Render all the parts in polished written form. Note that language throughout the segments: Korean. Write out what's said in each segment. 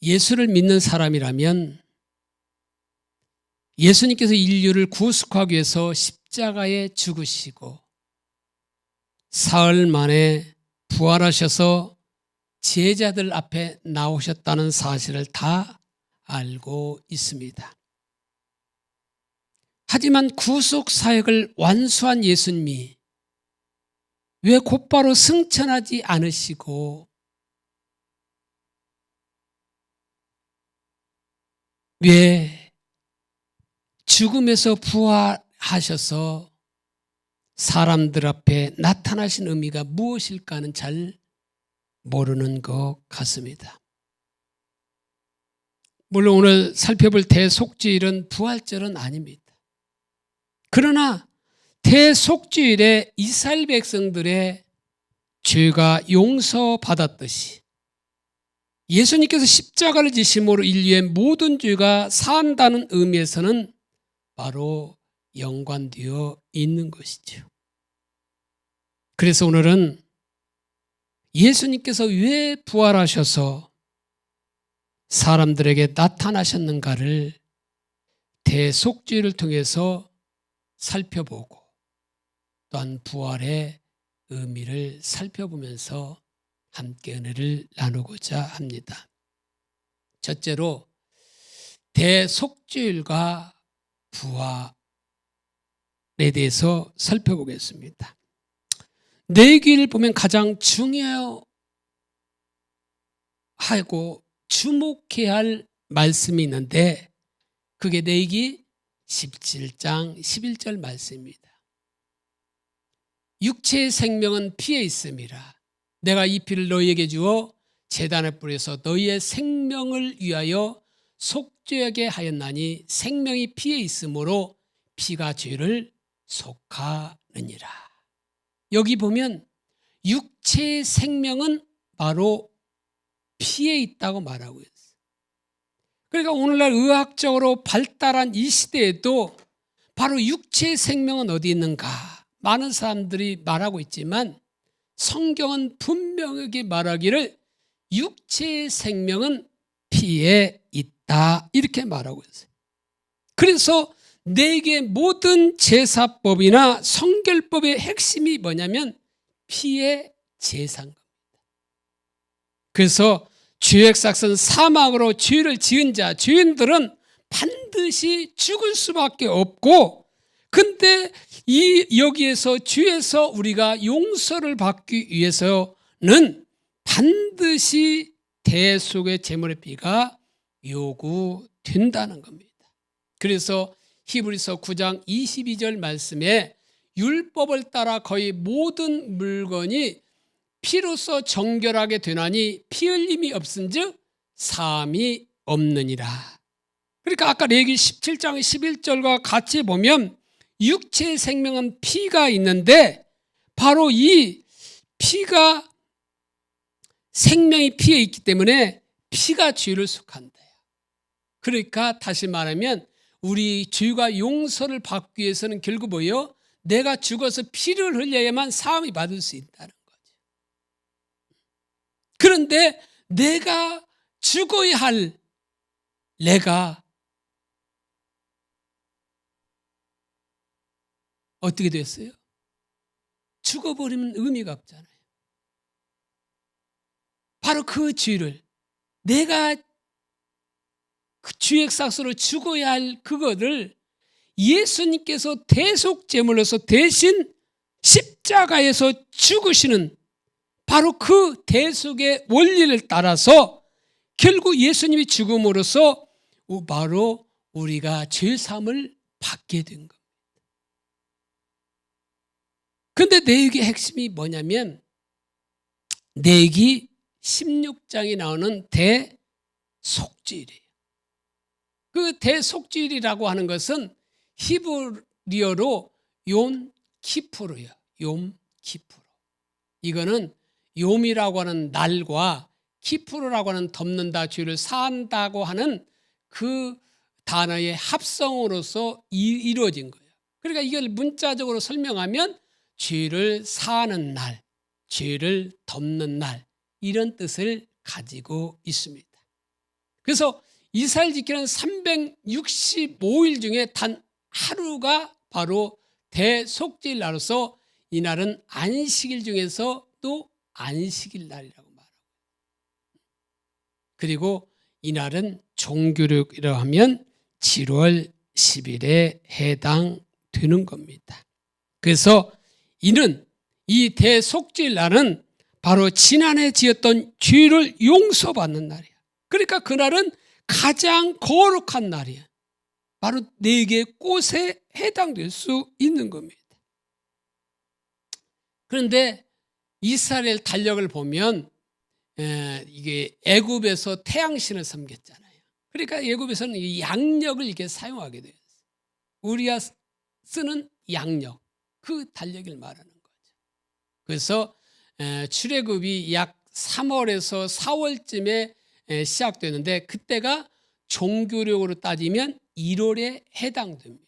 예수를 믿는 사람이라면 예수님께서 인류를 구속하기 위해서 십자가에 죽으시고 사흘 만에 부활하셔서 제자들 앞에 나오셨다는 사실을 다 알고 있습니다. 하지만 구속 사역을 완수한 예수님이 왜 곧바로 승천하지 않으시고 왜 죽음에서 부활하셔서 사람들 앞에 나타나신 의미가 무엇일까는 잘 모르는 것 같습니다. 물론 오늘 살펴볼 대속주일은 부활절은 아닙니다. 그러나 대속주일에 이스라엘 백성들의 죄가 용서받았듯이 예수님께서 십자가를 지심으로 인류의 모든 죄가 사한다는 의미에서는 바로 연관되어 있는 것이죠. 그래서 오늘은 예수님께서 왜 부활하셔서 사람들에게 나타나셨는가를 대속주일을 통해서 살펴보고 또한 부활의 의미를 살펴보면서 함께 은혜를 나누고자 합니다. 첫째로 대속주일과 부활에 대해서 살펴보겠습니다. 내기를 보면 가장 중요하고 주목해야 할 말씀이 있는데 그게 내기 17장 11절 말씀입니다. 육체의 생명은 피에 있음이라. 내가 이 피를 너희에게 주어 제단에 뿌려서 너희의 생명을 위하여 속죄하게 하였나니 생명이 피에 있으므로 피가 죄를 속하느니라. 여기 보면 육체의 생명은 바로 피에 있다고 말하고 있어요. 그러니까 오늘날 의학적으로 발달한 이 시대에도 바로 육체의 생명은 어디 있는가 많은 사람들이 말하고 있지만 성경은 분명하게 말하기를 육체의 생명은 피에 있다 이렇게 말하고 있어요. 그래서 내게 모든 제사법이나 성결법의 핵심이 뭐냐면 피의 제사인 겁니다. 그래서 죄의 삭은 사망으로 죄를 지은 자, 죄인들은 반드시 죽을 수밖에 없고 근데 여기에서 죄에서 우리가 용서를 받기 위해서는 반드시 대속의 제물의 피가 요구된다는 겁니다. 그래서 히브리서 9장 22절 말씀에 율법을 따라 거의 모든 물건이 피로써 정결하게 되나니 피 흘림이 없은즉 사함이 없느니라. 그러니까 아까 레위기 17장 11절과 같이 보면 육체의 생명은 피가 있는데 바로 이 피가 생명이 피에 있기 때문에 피가 죄를 속한다. 그러니까 다시 말하면 우리 죄가 용서를 받기 위해서는 결국 뭐예요? 내가 죽어서 피를 흘려야만 사함이 받을 수 있다는 거죠. 그런데 내가 죽어야 할 내가 어떻게 됐어요? 죽어버리면 의미가 없잖아요. 바로 그 죄를 내가 그 죄의 삭으로 죽어야 할 그거를 예수님께서 대속제물로서 대신 십자가에서 죽으시는 바로 그 대속의 원리를 따라서 결국 예수님이 죽음으로써 바로 우리가 죄사함을 받게 된 겁니다. 그런데 내육의 핵심이 뭐냐면 내기 16장에 나오는 대속주일이에요. 그 대속주일이라고 하는 것은 히브리어로 욤키푸르예요. 욤키푸르. 이거는 욤이라고 하는 날과 키푸르라고 하는 덮는다, 죄를 사한다고 하는 그 단어의 합성으로서 이루어진 거예요. 그러니까 이걸 문자적으로 설명하면 죄를 사하는 날, 죄를 덮는 날 이런 뜻을 가지고 있습니다. 그래서 이스라엘 지키는 365일 중에 단 하루가 바로 대속죄일 날로서 이날은 안식일 중에서 또 안식일 날이라고 말하고, 그리고 이날은 종교력이라 하면 7월 10일에 해당되는 겁니다. 그래서 이는 이 대속죄일 날은 바로 지난해 지었던 죄를 용서받는 날이야. 그러니까 그날은 가장 거룩한 날이야. 바로 4개의 꽃에 해당될 수 있는 겁니다. 그런데 이스라엘 달력을 보면 이게 애굽에서 태양신을 섬겼잖아요. 그러니까 애굽에서는 이 양력을 이렇게 사용하게 되었어요. 우리가 쓰는 양력, 그 달력을 말하는 거죠. 그래서 출애굽이 약 3월에서 4월쯤에 시작되는데 그때가 종교력으로 따지면 1월에 해당됩니다.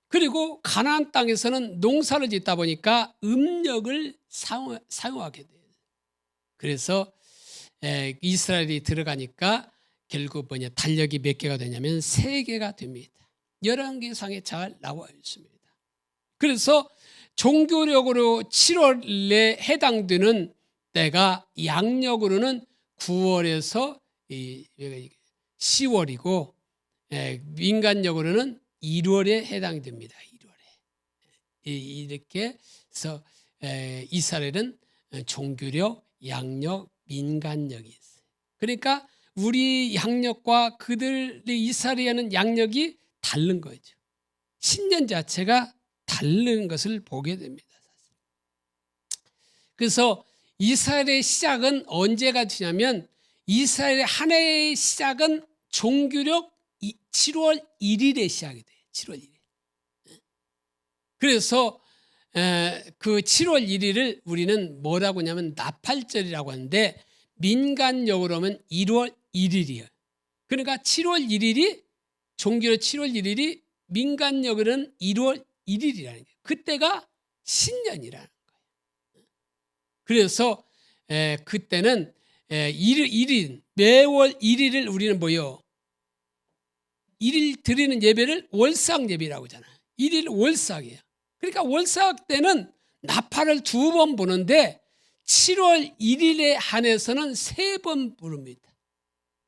그리고 가나안 땅에서는 농사를 짓다 보니까 음력을 사용하게 돼요. 그래서 이스라엘이 들어가니까 결국 달력이 몇 개가 되냐면 3개가 됩니다. 열왕기상에 잘 나와 있습니다. 그래서 종교력으로 7월에 해당되는 때가 양력으로는 9월에서 10월이고 민간력으로는 1월에 해당이 됩니다. 1월에. 이렇게 해서 이스라엘은 종교력, 양력, 민간력이 있어요. 그러니까 우리 양력과 그들의 이스라엘에는 양력이 다른 거죠. 신년 자체가 다른 것을 보게 됩니다. 그래서 이스라엘의 시작은 언제가 되냐면 이스라엘의 한 해의 시작은 종교력 7월 1일에 시작이 돼요. 7월 1일. 그래서 그 7월 1일을 우리는 뭐라고 하냐면 나팔절이라고 하는데 민간력으로 하면 1월 1일이에요. 그러니까 7월 1일이 종교력 7월 1일이 민간력으로는 1월 1일이라는 거예요. 그때가 신년이라는 거예요. 그래서 그때는 1일 매월 1일을 우리는 뭐요? 1일 드리는 예배를 월삭 예배라고 하잖아요. 1일 월삭이에요. 그러니까 월삭 때는 나팔을 2번 부는데 7월 1일에 한해서는 3번 부릅니다.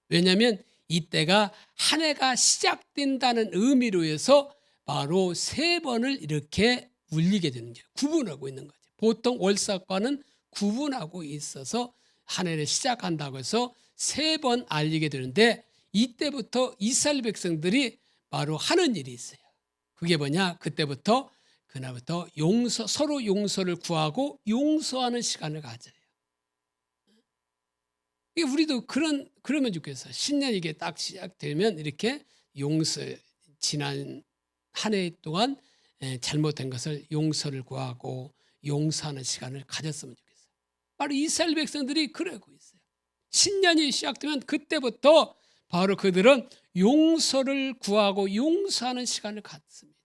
왜냐하면 이때가 한 해가 시작된다는 의미로 해서 바로 3번을 이렇게 울리게 되는 거예요. 구분하고 있는 거죠. 보통 월삭과는 구분하고 있어서 한 해를 시작한다고 해서 3번 알리게 되는데 이때부터 이스라엘 백성들이 바로 하는 일이 있어요. 그게 뭐냐? 그때부터 그날부터 서로 용서를 구하고 용서하는 시간을 가져요. 우리도 그러면 좋겠어요. 신년이 이게 딱 시작되면 이렇게 지난 한 해 동안 잘못된 것을 용서를 구하고 용서하는 시간을 가졌으면 좋겠어요. 바로 이스라엘 백성들이 그러고 있어요. 신년이 시작되면 그때부터 바로 그들은 용서를 구하고 용서하는 시간을 갖습니다.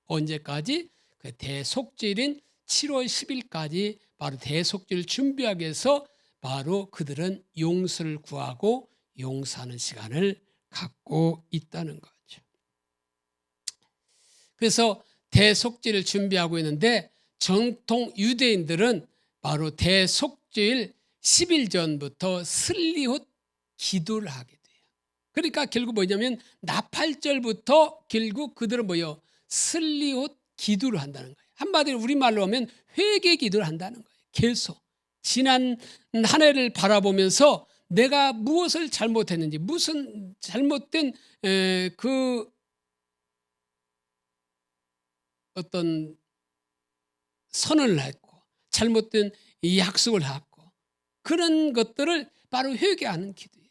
언제까지? 그 대속죄일인 7월 10일까지 바로 대속죄를 준비하기 위해서 바로 그들은 용서를 구하고 용서하는 시간을 갖고 있다는 거죠. 그래서 대속죄를 준비하고 있는데 정통 유대인들은 바로 대속죄일 10일 전부터 슬리옷 기도를 하게 돼요. 그러니까 결국 뭐냐면 나팔절부터 결국 그들은 뭐예요? 슬리옷 기도를 한다는 거예요. 한마디로 우리말로 하면 회개 기도를 한다는 거예요. 계속 지난 한 해를 바라보면서 내가 무엇을 잘못했는지, 무슨 잘못된 그 어떤 선언을 했고 잘못된 약속을 했고 그런 것들을 바로 회개하는 기도예요.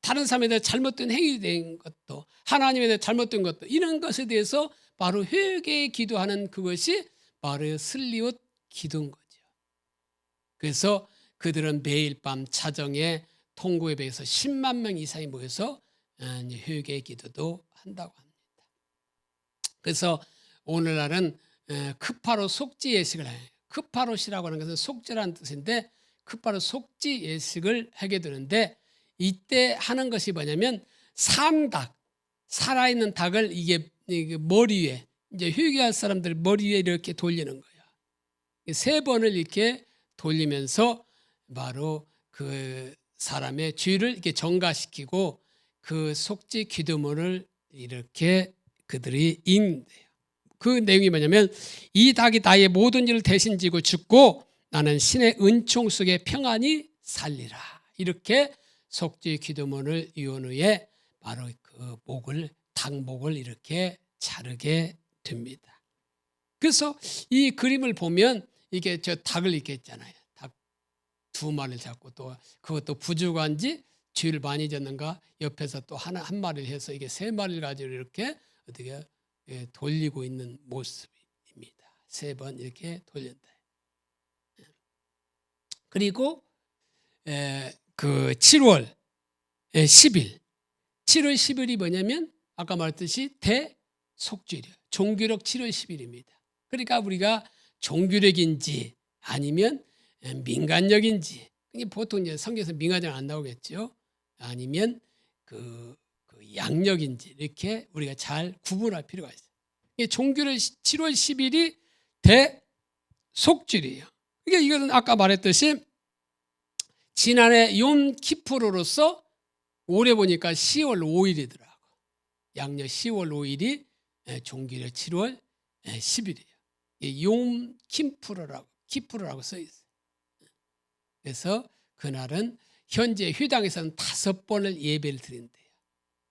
다른 사람에 대해 잘못된 행위된 것도 하나님에 대해 잘못된 것도 이런 것에 대해서 바로 회개 기도하는 그것이 바로 슬리옷 기도인 거죠. 그래서 그들은 매일 밤 자정에 통고예배에서 10만 명 이상이 모여서 회개 기도도 한다고 합니다. 그래서 오늘날은 크파로 속죄 예식을 해요. 크파롯이라고 하는 것은 속죄라는 뜻인데 크파롯 속죄 예식을 하게 되는데 이때 하는 것이 뭐냐면 산닭, 살아있는 닭을 이게 머리 위에, 이제 휴게할 사람들 머리 위에 이렇게 돌리는 거예요. 3번을 이렇게 돌리면서 바로 그 사람의 죄를 이렇게 정가시키고 그 속죄 기도문을 이렇게 그들이 읽는데요. 그 내용이 뭐냐면 이 닭이 나의 모든 일을 대신 지고 죽고 나는 신의 은총 속에 평안히 살리라. 이렇게 속죄 기도문을 이은 후에 바로 그 닭목을 이렇게 자르게 됩니다. 그래서 이 그림을 보면 이게 저 닭을 이렇게 했잖아요. 닭 2마리를 잡고 또 그것도 부족한지 죄를 많이 졌는가 옆에서 또 한 마리를 해서 이게 3마리를 가지고 이렇게 어떻게 돌리고 있는 모습입니다. 3번 이렇게 돌린다. 그리고 그 7월 10일 7월 10일이 뭐냐면 아까 말했듯이 대속죄일, 종교력 7월 10일입니다. 그러니까 우리가 종교력인지 아니면 민간력인지, 보통 이제 성경에서 민간력 안 나오겠죠. 아니면 그 양력인지 이렇게 우리가 잘 구분할 필요가 있어요. 종교력 7월 10일이 대속죄일이에요. 그러니까 이거는 아까 말했듯이 지난해 욤 키푸르로서 올해 보니까 10월 5일이더라고. 양력 10월 5일이 종교력 7월 10일이에요. 욤 키푸르라고 써 있어요. 그래서 그날은 현재 회당에서는 5번을 예배를 드린대요.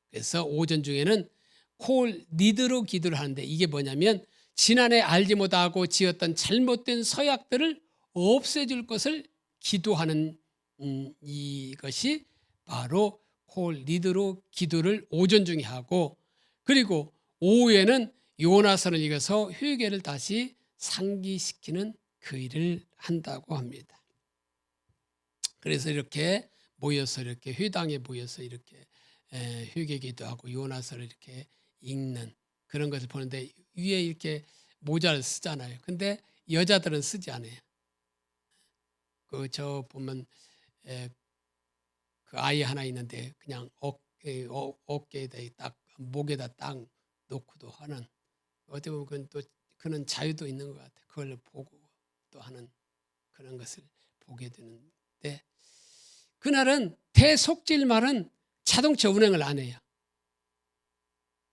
그래서 오전 중에는 콜 니드로 기도를 하는데 이게 뭐냐면 지난해 알지 못하고 지었던 잘못된 서약들을 없애줄 것을 기도하는 이것이 바로 콜 니드로 기도를 오전 중에 하고, 그리고 오후에는 요나서를 읽어서 회개를 다시 상기시키는 그 일을 한다고 합니다. 그래서 이렇게 모여서 이렇게 회당에 모여서 이렇게 회개기도 하고 요나서를 이렇게 읽는 그런 것을 보는데 위에 이렇게 모자를 쓰잖아요. 근데 여자들은 쓰지 않아요. 저 보면 그 아이 하나 있는데 그냥 어깨에다 딱 목에다 딱 놓고도 하는, 어떻게 보면 그건 또 그런 자유도 있는 것 같아요. 그걸 보고 또 하는 그런 것을 보게 되는데, 그날은 대속죄일 말은 자동차 운행을 안 해요.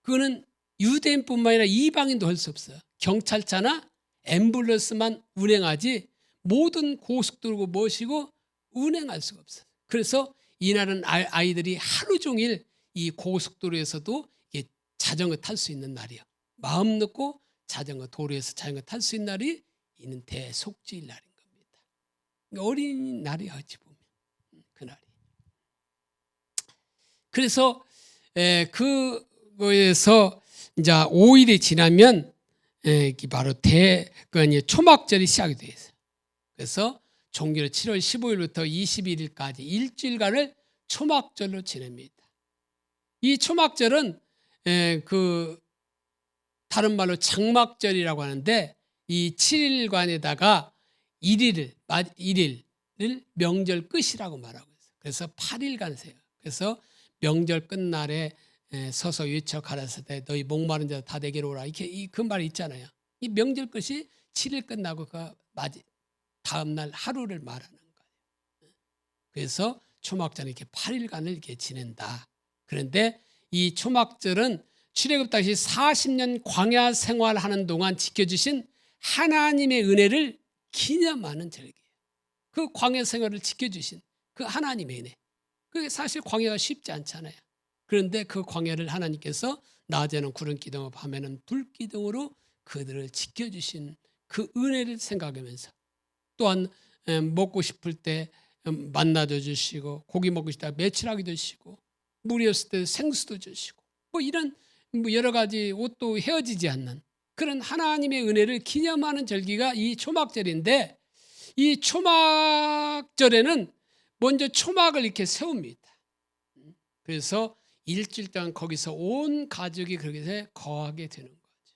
그거는 유대인뿐만 아니라 이방인도 할 수 없어요. 경찰차나 앰뷸런스만 운행하지 모든 고속도로 모시고 운행할 수가 없어요. 그래서 이날은 아이들이 하루 종일 이 고속도로에서도 자전거 탈 수 있는 날이에요. 마음 놓고 도로에서 자전거 탈 수 있는 날이 이는 대속죄일 날인 겁니다. 어린이날이 어찌 보면 그날이. 그래서 그거에서 이제 5일이 지나면 바로 초막절이 시작이 되어 있어요. 그래서 종교를 7월 15일부터 21일까지 일주일간을 초막절로 지냅니다. 이 초막절은 다른 말로 장막절이라고 하는데 이 7일간에다가 1일을 명절 끝이라고 말하고 있어요. 그래서 8일간 세요. 그래서 명절 끝날에 서서 외쳐 가라사대 너희 목마른 자 다 내게로 오라, 이렇게 그 말이 있잖아요. 이 명절 끝이 7일 끝나고 그 다음 날 하루를 말하는 거예요. 그래서 초막절은 이렇게 8일간을 이렇게 지낸다. 그런데 이 초막절은 출애굽 당시 40년 광야 생활하는 동안 지켜주신 하나님의 은혜를 기념하는 절기예요. 그 광야 생활을 지켜주신 그 하나님의 은혜. 그게 사실 광야가 쉽지 않잖아요. 그런데 그 광야를 하나님께서 낮에는 구름 기둥, 밤에는 불 기둥으로 그들을 지켜주신 그 은혜를 생각하면서, 또한 먹고 싶을 때 만나도 주시고 고기 먹고 싶다 매출하기도 주시고 물이 없을 때 생수도 주시고 이런 여러 가지 옷도 헤어지지 않는 그런 하나님의 은혜를 기념하는 절기가 이 초막절인데, 이 초막절에는 먼저 초막을 이렇게 세웁니다. 그래서 일주일 동안 거기서 온 가족이 거기서 거하게 되는 거죠.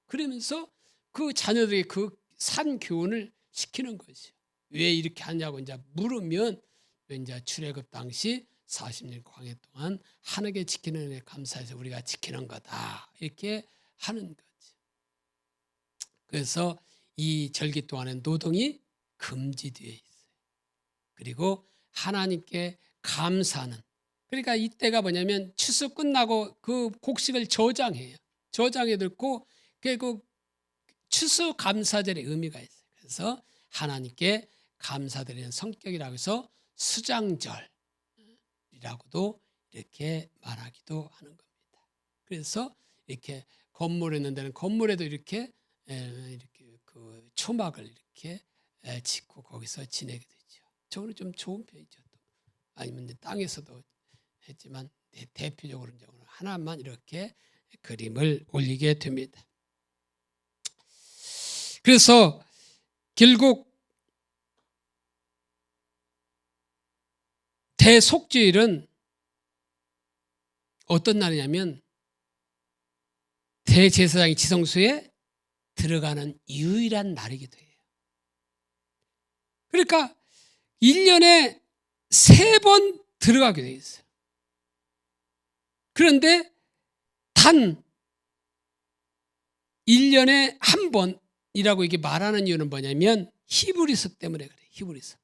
그러면서 그 자녀들에게 그 산 교훈을 시키는 거죠. 왜 이렇게 하냐고 이제 물으면 이제 출애굽 당시 40년 광야 동안 하나님께 지키는 은혜 감사해서 우리가 지키는 거다. 이렇게 하는 거지. 그래서 이 절기 동안에 노동이 금지되어 있어요. 그리고 하나님께 감사하는, 그러니까 이때가 뭐냐면 추수 끝나고 그 곡식을 저장해요. 저장해 놓고 그 추수 감사절의 의미가 있어요. 그래서 하나님께 감사드리는 성격이라고 해서 수장절이라고도 이렇게 말하기도 하는 겁니다. 그래서 이렇게 건물에 있는 데는 건물에도 이렇게 그 초막을 이렇게 짓고 거기서 지내게 되죠. 저거는 좀 좋은 편이죠. 또 아니면 땅에서도 했지만 대표적으로 하나만 이렇게 그림을 올리게 됩니다. 그래서 결국 대속죄일은 어떤 날이냐면 대제사장이 지성소에 들어가는 유일한 날이기도 해요. 그러니까 1년에 3번 들어가게 돼 있어요. 그런데 단 1년에 한 번이라고 이게 말하는 이유는 뭐냐면 히브리서 때문에 그래요. 히브리서.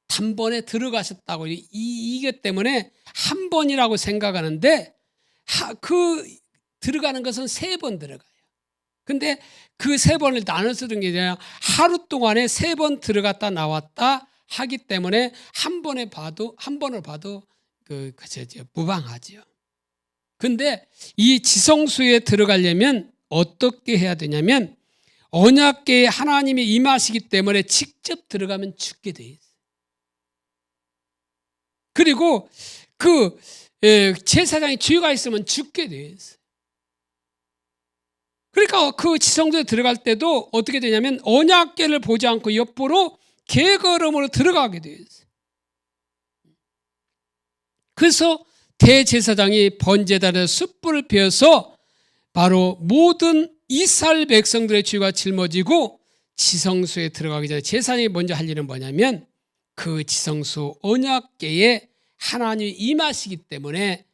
단번에 들어가셨다고 이것 때문에 한 번이라고 생각하는데 그 들어가는 것은 3번 들어가요. 근데 그 3번을 나눠서 든 게 아니라 하루 동안에 3번 들어갔다 나왔다 하기 때문에 한 번을 봐도 무방하죠. 근데 이 지성소에 들어가려면 어떻게 해야 되냐면 언약궤에 하나님이 임하시기 때문에 직접 들어가면 죽게 돼 있어요. 그리고 그 제사장이 죄가 있으면 죽게 돼 있어요. 그러니까 그 지성소에 들어갈 때도 어떻게 되냐면 언약궤를 보지 않고 옆으로 개걸음으로 들어가게 돼 있어요. 그래서 대제사장이 번제단에서 숯불을 피워서 바로 모든 이스라엘 백성들의 죄가 짊어지고 지성소에 들어가기 전에 제사장이 먼저 할 일은 뭐냐면 그 지성소 언약궤에 하나님이 임하시기 때문에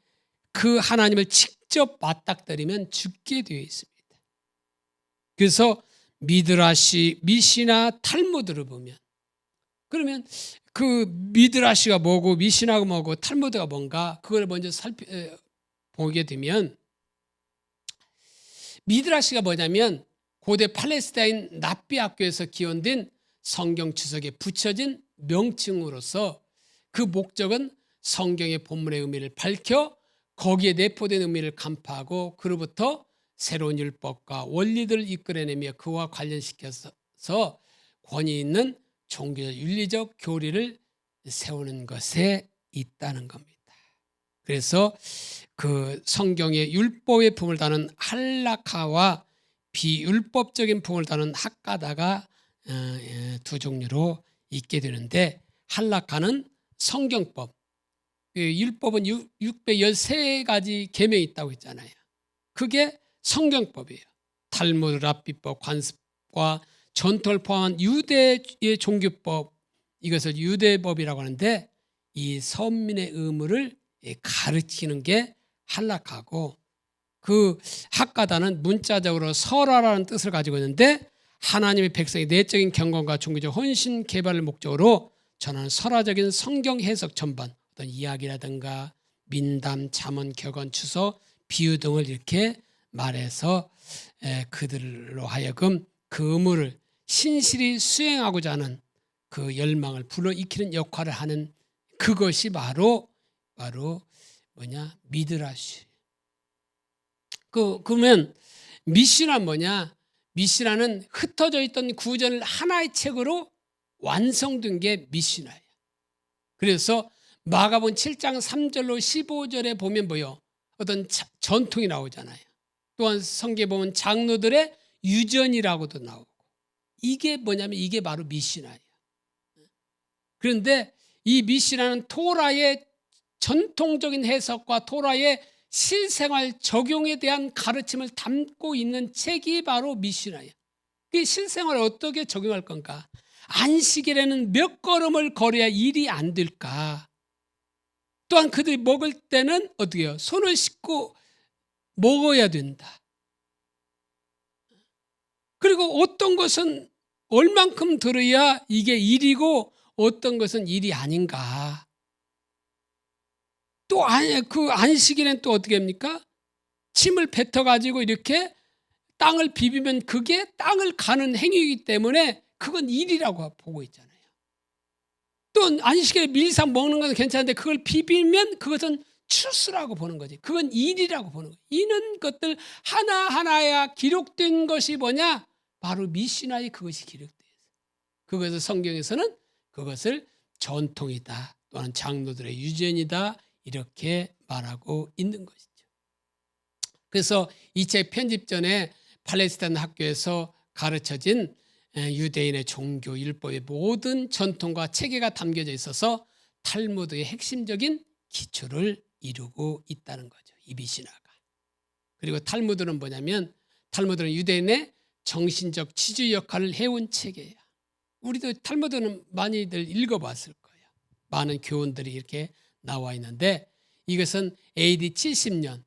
그 하나님을 직접 맞닥뜨리면 죽게 되어 있습니다. 그래서 미드라시, 미시나, 탈무드를 보면 그러면 그 미드라시가 뭐고 미시나가 뭐고 탈무드가 뭔가 그걸 먼저 보게 되면 미드라시가 뭐냐면 고대 팔레스타인 납비 학교에서 기원된 성경 주석에 붙여진 명칭으로서 그 목적은 성경의 본문의 의미를 밝혀 거기에 내포된 의미를 간파하고 그로부터 새로운 율법과 원리들을 이끌어내며 그와 관련시켜서 권위 있는 종교적 윤리적 교리를 세우는 것에 있다는 겁니다. 그래서 그 성경의 율법의 품을 다는 할라카와 비율법적인 품을 다는 학가다가 두 종류로 있게 되는데 할라카는 성경법, 율법은 613가지 계명이 있다고 했잖아요. 그게 성경법이에요. 탈무드, 랍비법, 관습과 전통을 포함한 유대의 종교법, 이것을 유대법이라고 하는데 이 선민의 의무를 가르치는 게 할라카고 그 학가다는 문자적으로 설화라는 뜻을 가지고 있는데 하나님의 백성의 내적인 경건과 종교적 헌신 개발을 목적으로 전하는 설화적인 성경 해석 전반, 어떤 이야기라든가 민담, 잠언, 격언, 추서, 비유 등을 이렇게 말해서 그들로 하여금 그 의무를 신실히 수행하고자 하는 그 열망을 불러일으키는 역할을 하는 그것이 바로 미드라시. 그러면 미시나 뭐냐? 미시나는 흩어져 있던 구절을 하나의 책으로 완성된 게 미시나예요. 그래서 마가복음 7장 3절로 15절에 보면 뭐요? 어떤 전통이 나오잖아요. 또한 성경에 보면 장로들의 유전이라고도 나오고 이게 뭐냐면 이게 바로 미시나예요. 그런데 이 미시나는 토라의 전통적인 해석과 토라의 실생활 적용에 대한 가르침을 담고 있는 책이 바로 미시나예요. 그 실생활을 어떻게 적용할 건가? 안식일에는 몇 걸음을 걸어야 일이 안 될까? 또한 그들이 먹을 때는 어떻게 해요? 손을 씻고 먹어야 된다. 그리고 어떤 것은 얼만큼 들어야 이게 일이고 어떤 것은 일이 아닌가. 또 그 안식일엔 또 어떻게 합니까? 침을 뱉어가지고 이렇게 땅을 비비면 그게 땅을 가는 행위이기 때문에 그건 일이라고 보고 있잖아요. 또 안식일에 밀상 먹는 것은 괜찮은데 그걸 비비면 그것은 추수라고 보는 거지. 그건 일이라고 보는 거예요. 이런 것들 하나하나야 기록된 것이 뭐냐? 바로 미시나에 그것이 기록되어 있어요. 그것을 성경에서는 그것을 전통이다 또는 장로들의 유전이다 이렇게 말하고 있는 것이죠. 그래서 이 책 편집 전에 팔레스타인 학교에서 가르쳐진 유대인의 종교 율법의 모든 전통과 체계가 담겨져 있어서 탈무드의 핵심적인 기초를 이루고 있다는 거죠. 이 미시나가. 그리고 탈무드는 뭐냐면 탈무드는 유대인의 정신적 지주 역할을 해온 책이에요. 우리도 탈무드는 많이들 읽어봤을 거예요. 많은 교훈들이 이렇게 나와 있는데 이것은 AD 70년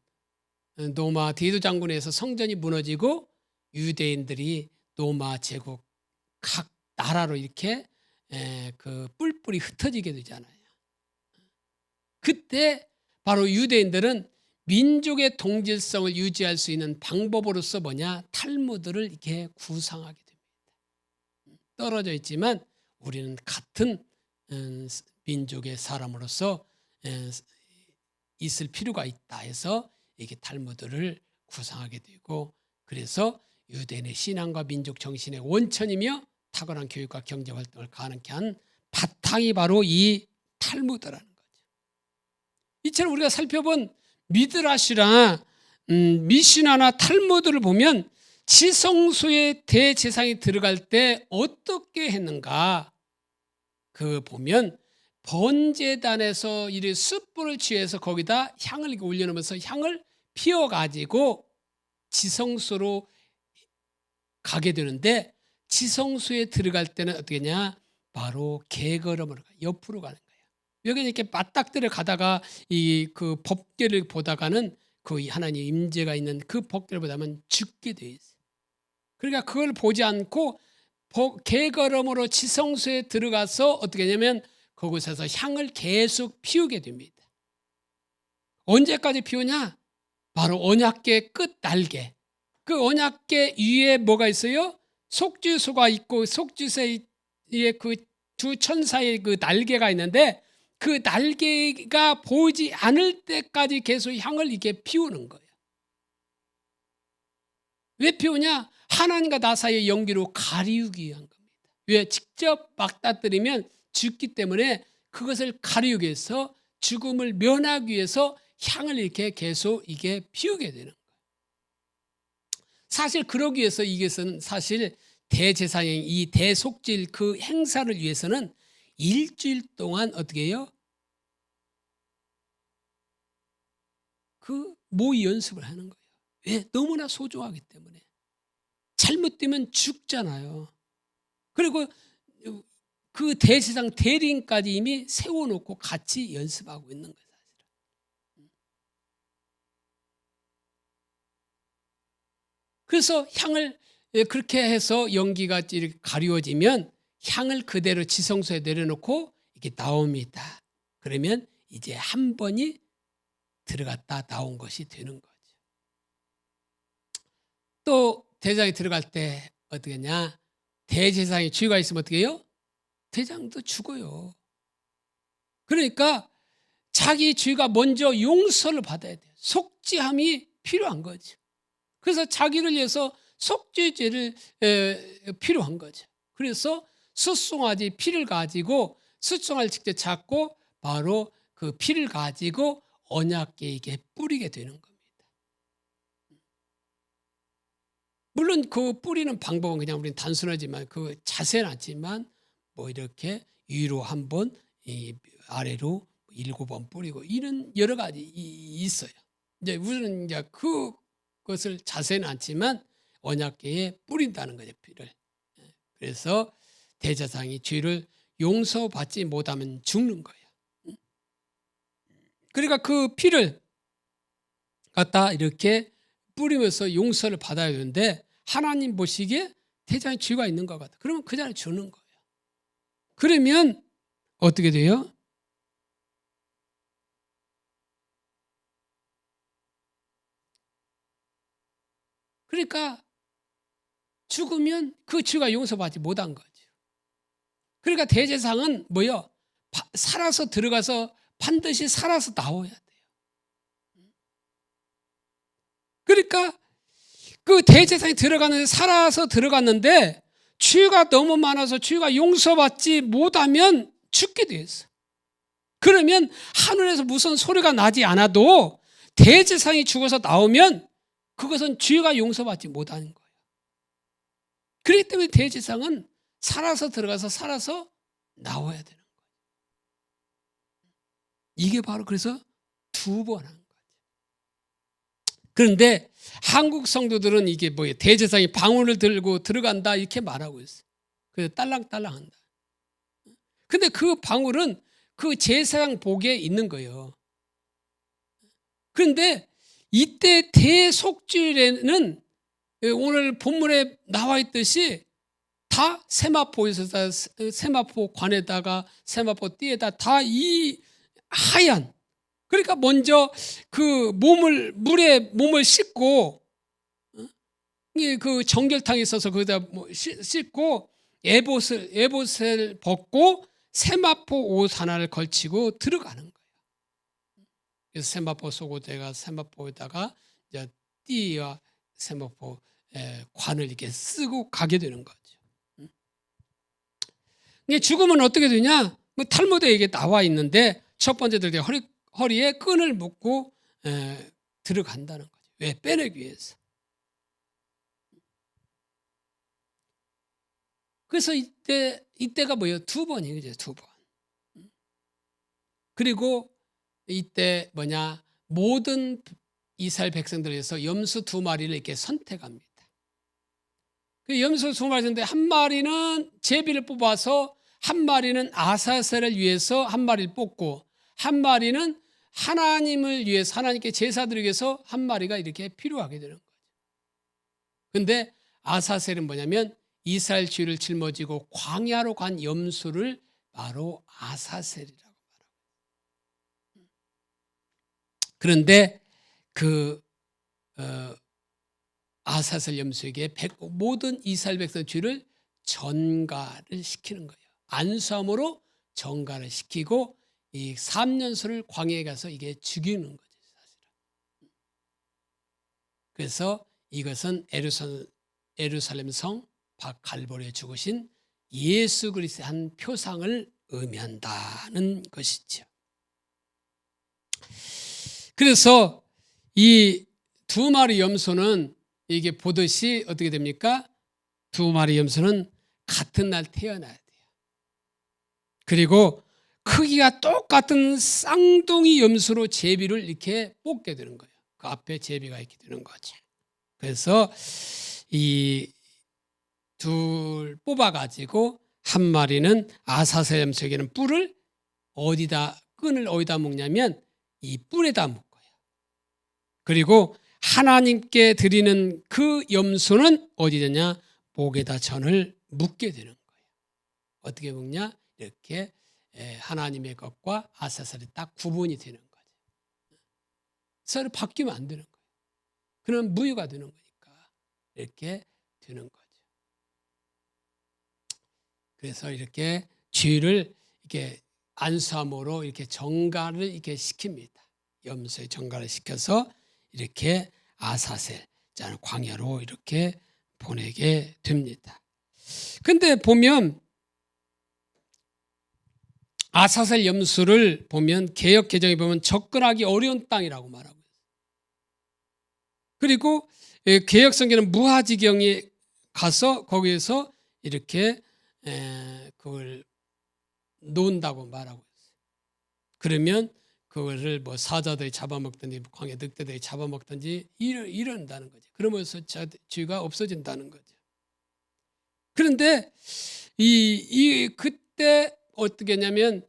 노마 디도 장군에서 성전이 무너지고 유대인들이 노마 제국 각 나라로 이렇게 그 뿔뿔이 흩어지게 되잖아요. 그때 바로 유대인들은 민족의 동질성을 유지할 수 있는 방법으로서 뭐냐? 탈무드를 이렇게 구상하게 됩니다. 떨어져 있지만 우리는 같은 민족의 사람으로서 있을 필요가 있다 해서 이게 탈무드를 구상하게 되고 그래서 유대인의 신앙과 민족 정신의 원천이며 탁월한 교육과 경제 활동을 가능케 한 바탕이 바로 이 탈무드라는 거죠. 이처럼 우리가 살펴본 미드라시나 미시나나 탈무드를 보면 지성소에 대제사장이 들어갈 때 어떻게 했는가 그 보면 번제단에서 이 숯불을 취해서 거기다 향을 올려놓으면서 향을 피워가지고 지성소로 가게 되는데 지성소에 들어갈 때는 어떻게 하냐? 바로 개걸음으로 옆으로 가는 거예요. 여기 이렇게 맞닥뜨려 가다가 이 그 법궤를 보다가는 그 하나님의 임재가 있는 그 법궤를 보다면 죽게 돼 있어요. 그러니까 그걸 보지 않고 개걸음으로 지성소에 들어가서 어떻게 하냐면 그곳에서 향을 계속 피우게 됩니다. 언제까지 피우냐? 바로 언약궤 끝 날개. 그 언약궤 위에 뭐가 있어요? 속죄소가 있고 속죄소에 그 두 천사의 그 날개가 있는데 그 날개가 보이지 않을 때까지 계속 향을 이렇게 피우는 거예요. 왜 피우냐? 하나님과 나 사이의 연기로 가리우기 위한 겁니다. 왜? 직접 맞닥뜨리면 죽기 때문에 그것을 가리우기 위해서 죽음을 면하기 위해서 향을 이렇게 계속 이게 피우게 되는 거예요. 사실 그러기 위해서 이것은 사실 대제사장의 이 대속죄일 그 행사를 위해서는 일주일 동안 어떻게 해요? 그 모의 연습을 하는 거예요. 왜? 너무나 소중하기 때문에. 잘못되면 죽잖아요. 그리고 그 대제사장 대리인까지 이미 세워놓고 같이 연습하고 있는 거예요. 사실은. 그래서 향을 그렇게 해서 연기가 이렇게 가리워지면 향을 그대로 지성소에 내려놓고 이렇게 나옵니다. 그러면 이제 한 번이 들어갔다 나온 것이 되는 거죠. 또 대제사장이 들어갈 때 어떻게 하냐? 대제사장이 죄가 있으면 어떻게 해요? 대장도 죽어요. 그러니까 자기 죄가 먼저 용서를 받아야 돼요. 속죄함이 필요한 거죠. 그래서 자기를 위해서 속죄죄를 필요한 거죠. 그래서 숫송아지 피를 가지고 숫송아지를 직접 잡고 바로 그 피를 가지고 언약궤에 뿌리게 되는 겁니다. 물론 그 뿌리는 방법은 그냥 우리는 단순하지만 그 자세는 않지만 뭐 이렇게 위로 한 번, 아래로 7번 뿌리고 이런 여러 가지 있어요. 이제 우리는 이제 그것을 자세는 않지만 언약궤에 뿌린다는 거죠, 피를. 그래서 대제사장이 죄를 용서받지 못하면 죽는 거예요. 그러니까 그 피를 갖다 이렇게 뿌리면서 용서를 받아야 되는데 하나님 보시기에 대장에 쥐가 있는 것 같아. 그러면 그 자리에 주는 거예요. 그러면 어떻게 돼요? 그러니까 죽으면 그 쥐가 용서받지 못한 거죠. 그러니까 대제사장은 뭐요? 살아서 들어가서 반드시 살아서 나와야 돼요. 그러니까 그 대제사장이 들어가는데 살아서 들어갔는데 죄가 너무 많아서 죄가 용서받지 못하면 죽게 돼 있어. 그러면 하늘에서 무슨 소리가 나지 않아도 대제사장이 죽어서 나오면 그것은 죄가 용서받지 못하는 거예요. 그렇기 때문에 대제사장은 살아서 들어가서 살아서 나와야 되는 거예요. 이게 바로 그래서 2번 한 거예요. 그런데 한국 성도들은 이게 뭐예요? 대제사장이 방울을 들고 들어간다 이렇게 말하고 있어요. 그래서 딸랑딸랑 한다. 근데 그 방울은 그 제사장 복에 있는 거예요. 그런데 이때 대속죄에는 오늘 본문에 나와 있듯이 다 세마포에서 세마포 관에다가 세마포 띠에다 다 이 하얀, 그러니까 먼저 그 물에 몸을 씻고 그 정결탕에 있어서 거기다 씻고 에봇을 벗고 세마포 옷 하나를 걸치고 들어가는 거예요. 그래서 세마포 속옷에가 세마포에다가 이제 띠와 세마포 관을 이렇게 쓰고 가게 되는 거죠. 이게 죽으면 어떻게 되냐? 뭐 탈무드에 이게 나와 있는데 첫 번째 허리에 끈을 묶고 들어간다는 거죠. 왜? 빼내기 위해서. 그래서 이때가 뭐예요? 2번이에요. 2번. 그리고 이때 뭐냐? 모든 이스라엘 백성들에서 염소 2마리를 이렇게 선택합니다. 그 염소 2마리인데 한 마리는 제비를 뽑아서 한 마리는 아사셀을 위해서 한 마리를 뽑고 한 마리는 하나님을 위해서 하나님께 제사드리기 위해서 한 마리가 이렇게 필요하게 되는 거죠. 그런데 아사셀은 뭐냐면 이스라엘 죄를 짊어지고 광야로 간 염소를 바로 아사셀이라고 말합니다. 그런데 그 아사셀 염소에게 모든 이스라엘 백성 죄를 전가를 시키는 거예요. 안수함으로 전가를 시키고 이 3년소를 광야에 가서 이게 죽이는 거죠, 사실은. 그래서 이것은 예루살렘 성 갈보리에 죽으신 예수 그리스도의 한 표상을 의미한다는 것이죠. 그래서 이 2마리 염소는 이게 보듯이 어떻게 됩니까? 2마리 염소는 같은 날 태어나야 돼요. 그리고 크기가 똑같은 쌍둥이 염소로 제비를 이렇게 뽑게 되는 거예요. 그 앞에 제비가 있게 되는 거죠. 그래서 이 둘 뽑아가지고 한 마리는 아사셀 염소에게는 끈을 어디다 묶냐면 이 뿔에다 묶어요. 그리고 하나님께 드리는 그 염소는 어디 되냐? 목에다 전을 묶게 되는 거예요. 어떻게 묶냐? 이렇게 하나님의 것과 아사셀이 딱 구분이 되는 거죠. 서로 바뀌면 안 되는 거예요. 그러면 무효가 되는 거니까 이렇게 되는 거죠. 그래서 이렇게 죄를 이렇게 안수함으로 이렇게 정가를 이렇게 시킵니다. 염소에 정가를 시켜서 이렇게 아사셀 광야로 이렇게 보내게 됩니다. 근데 보면 아사셀 염소를 보면 개역 개정에 보면 접근하기 어려운 땅이라고 말하고 있어요. 그리고 개역 성경은 무하지경에 가서 거기에서 이렇게 그걸 놓는다고 말하고 있어요. 그러면 그거를 뭐 사자들이 잡아먹든지 광야 늑대들이 잡아먹든지 이런다는 거죠. 그러면서 죄가 없어진다는 거죠. 그런데 그때 어떻게 했냐면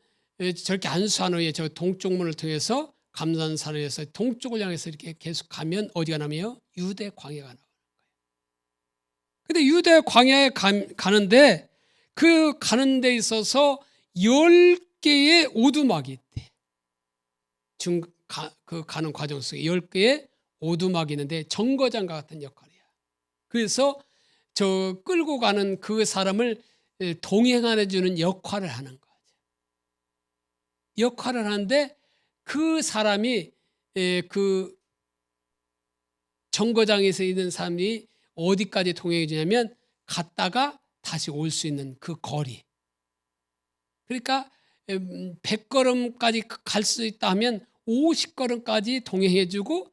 저렇게 안수한 후에 저 동쪽 문을 통해서 감산산에서 동쪽을 향해서 이렇게 계속 가면 어디가 나며요? 유대 광야가 나와요. 근데 유대 광야에 가는데 그 가는 데 있어서 10개의 오두막이 있대. 그 가는 과정 속에 10개의 오두막이 있는데 정거장과 같은 역할이야. 그래서 저 끌고 가는 그 사람을 동행해 주는 역할을 하는 거죠. 역할을 하는데 그 사람이 그 정거장에서 있는 사람이 어디까지 동행해 주냐면 갔다가 다시 올 수 있는 그 거리. 그러니까 100걸음까지 갈 수 있다 하면 50걸음까지 동행해 주고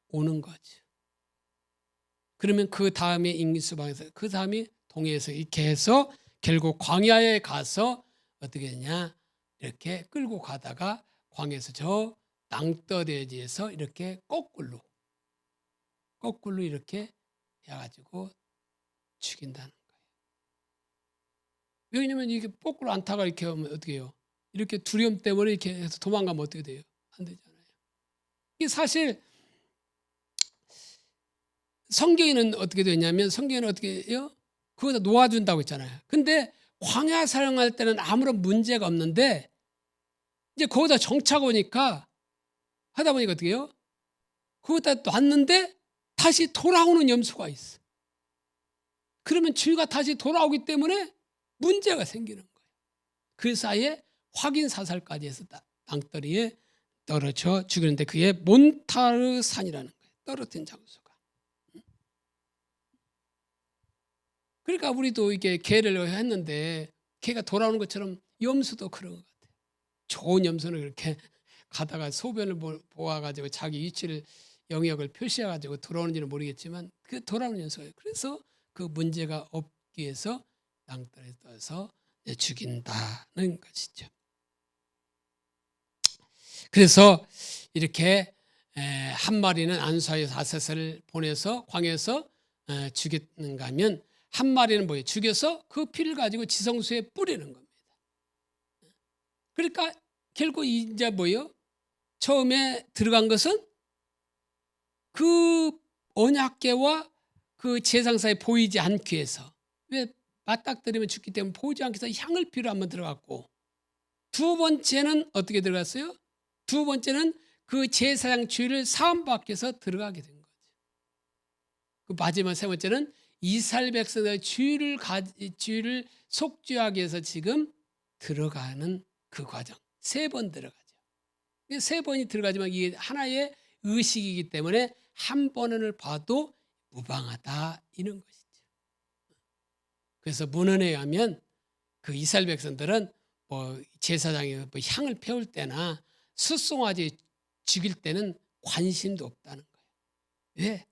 오는 거죠. 그러면 그 다음에 인기수방에서 그 다음에 동해에서 이렇게 해서 결국 광야에 가서 어떻게 했냐, 이렇게 끌고 가다가 광야에서 저 낭떠대지에서 이렇게 거꾸로 이렇게 해가지고 죽인다는 거예요. 왜냐면 이게 거꾸로 안 타가 이렇게 하면 어떻게 해요? 이렇게 두려움 때문에 이렇게 해서 도망가면 어떻게 돼요? 안 되잖아요. 이게 사실 성경에는 어떻게 되냐면 성경에는 어떻게 해요? 그거다 놓아준다고 했잖아요. 근데 광야 사용할 때는 아무런 문제가 없는데 이제 거기다 정착 오니까 하다 보니까 어떻게 해요? 거기다 놨는데 다시 돌아오는 염소가 있어. 그러면 주가 다시 돌아오기 때문에 문제가 생기는 거예요. 그 사이에 확인 사살까지 해서 땅더리에 떨어져 죽이는데 그게 몬타르산이라는 거예요. 떨어진 장소가. 그러니까 우리도 이게 개를 했는데 개가 돌아오는 것처럼 염소도 그런 것 같아요. 좋은 염소는 그렇게 가다가 소변을 보아가지고 자기 위치를 영역을 표시해가지고 돌아오는지는 모르겠지만 그 돌아오는 염소예요. 그래서 그 문제가 없기 위해서 땅덩어리에 떠서 죽인다는 것이죠. 그래서 이렇게 한 마리는 안수하여서 아세스를 보내서 광야에서 죽였는가 하면 한 마리는 뭐예요? 죽여서 그 피를 가지고 지성소에 뿌리는 겁니다. 그러니까 결국 이제 뭐예요? 처음에 들어간 것은 그 언약궤와 그 제상 사이에 보이지 않기 위해서. 왜? 맞닥뜨리면 죽기 때문에 보이지 않기 위해서 향을 피로 한번 들어갔고, 두 번째는 어떻게 들어갔어요? 두 번째는 그 제사장 주의를 사함받기 위해서 들어가게 된 거죠. 그 마지막 세 번째는 이스라엘 백성의 주의를 속죄하기 위해서 지금 들어가는 그 과정. 3번 들어가죠. 3번이 들어가지만 이게 하나의 의식이기 때문에 한 번을 봐도 무방하다 이런 것이죠. 그래서 문헌에 의하면 그 이스라엘 백성들은 뭐 제사장이 뭐 향을 피울 때나 숫송아지 죽일 때는 관심도 없다는 거예요. 왜?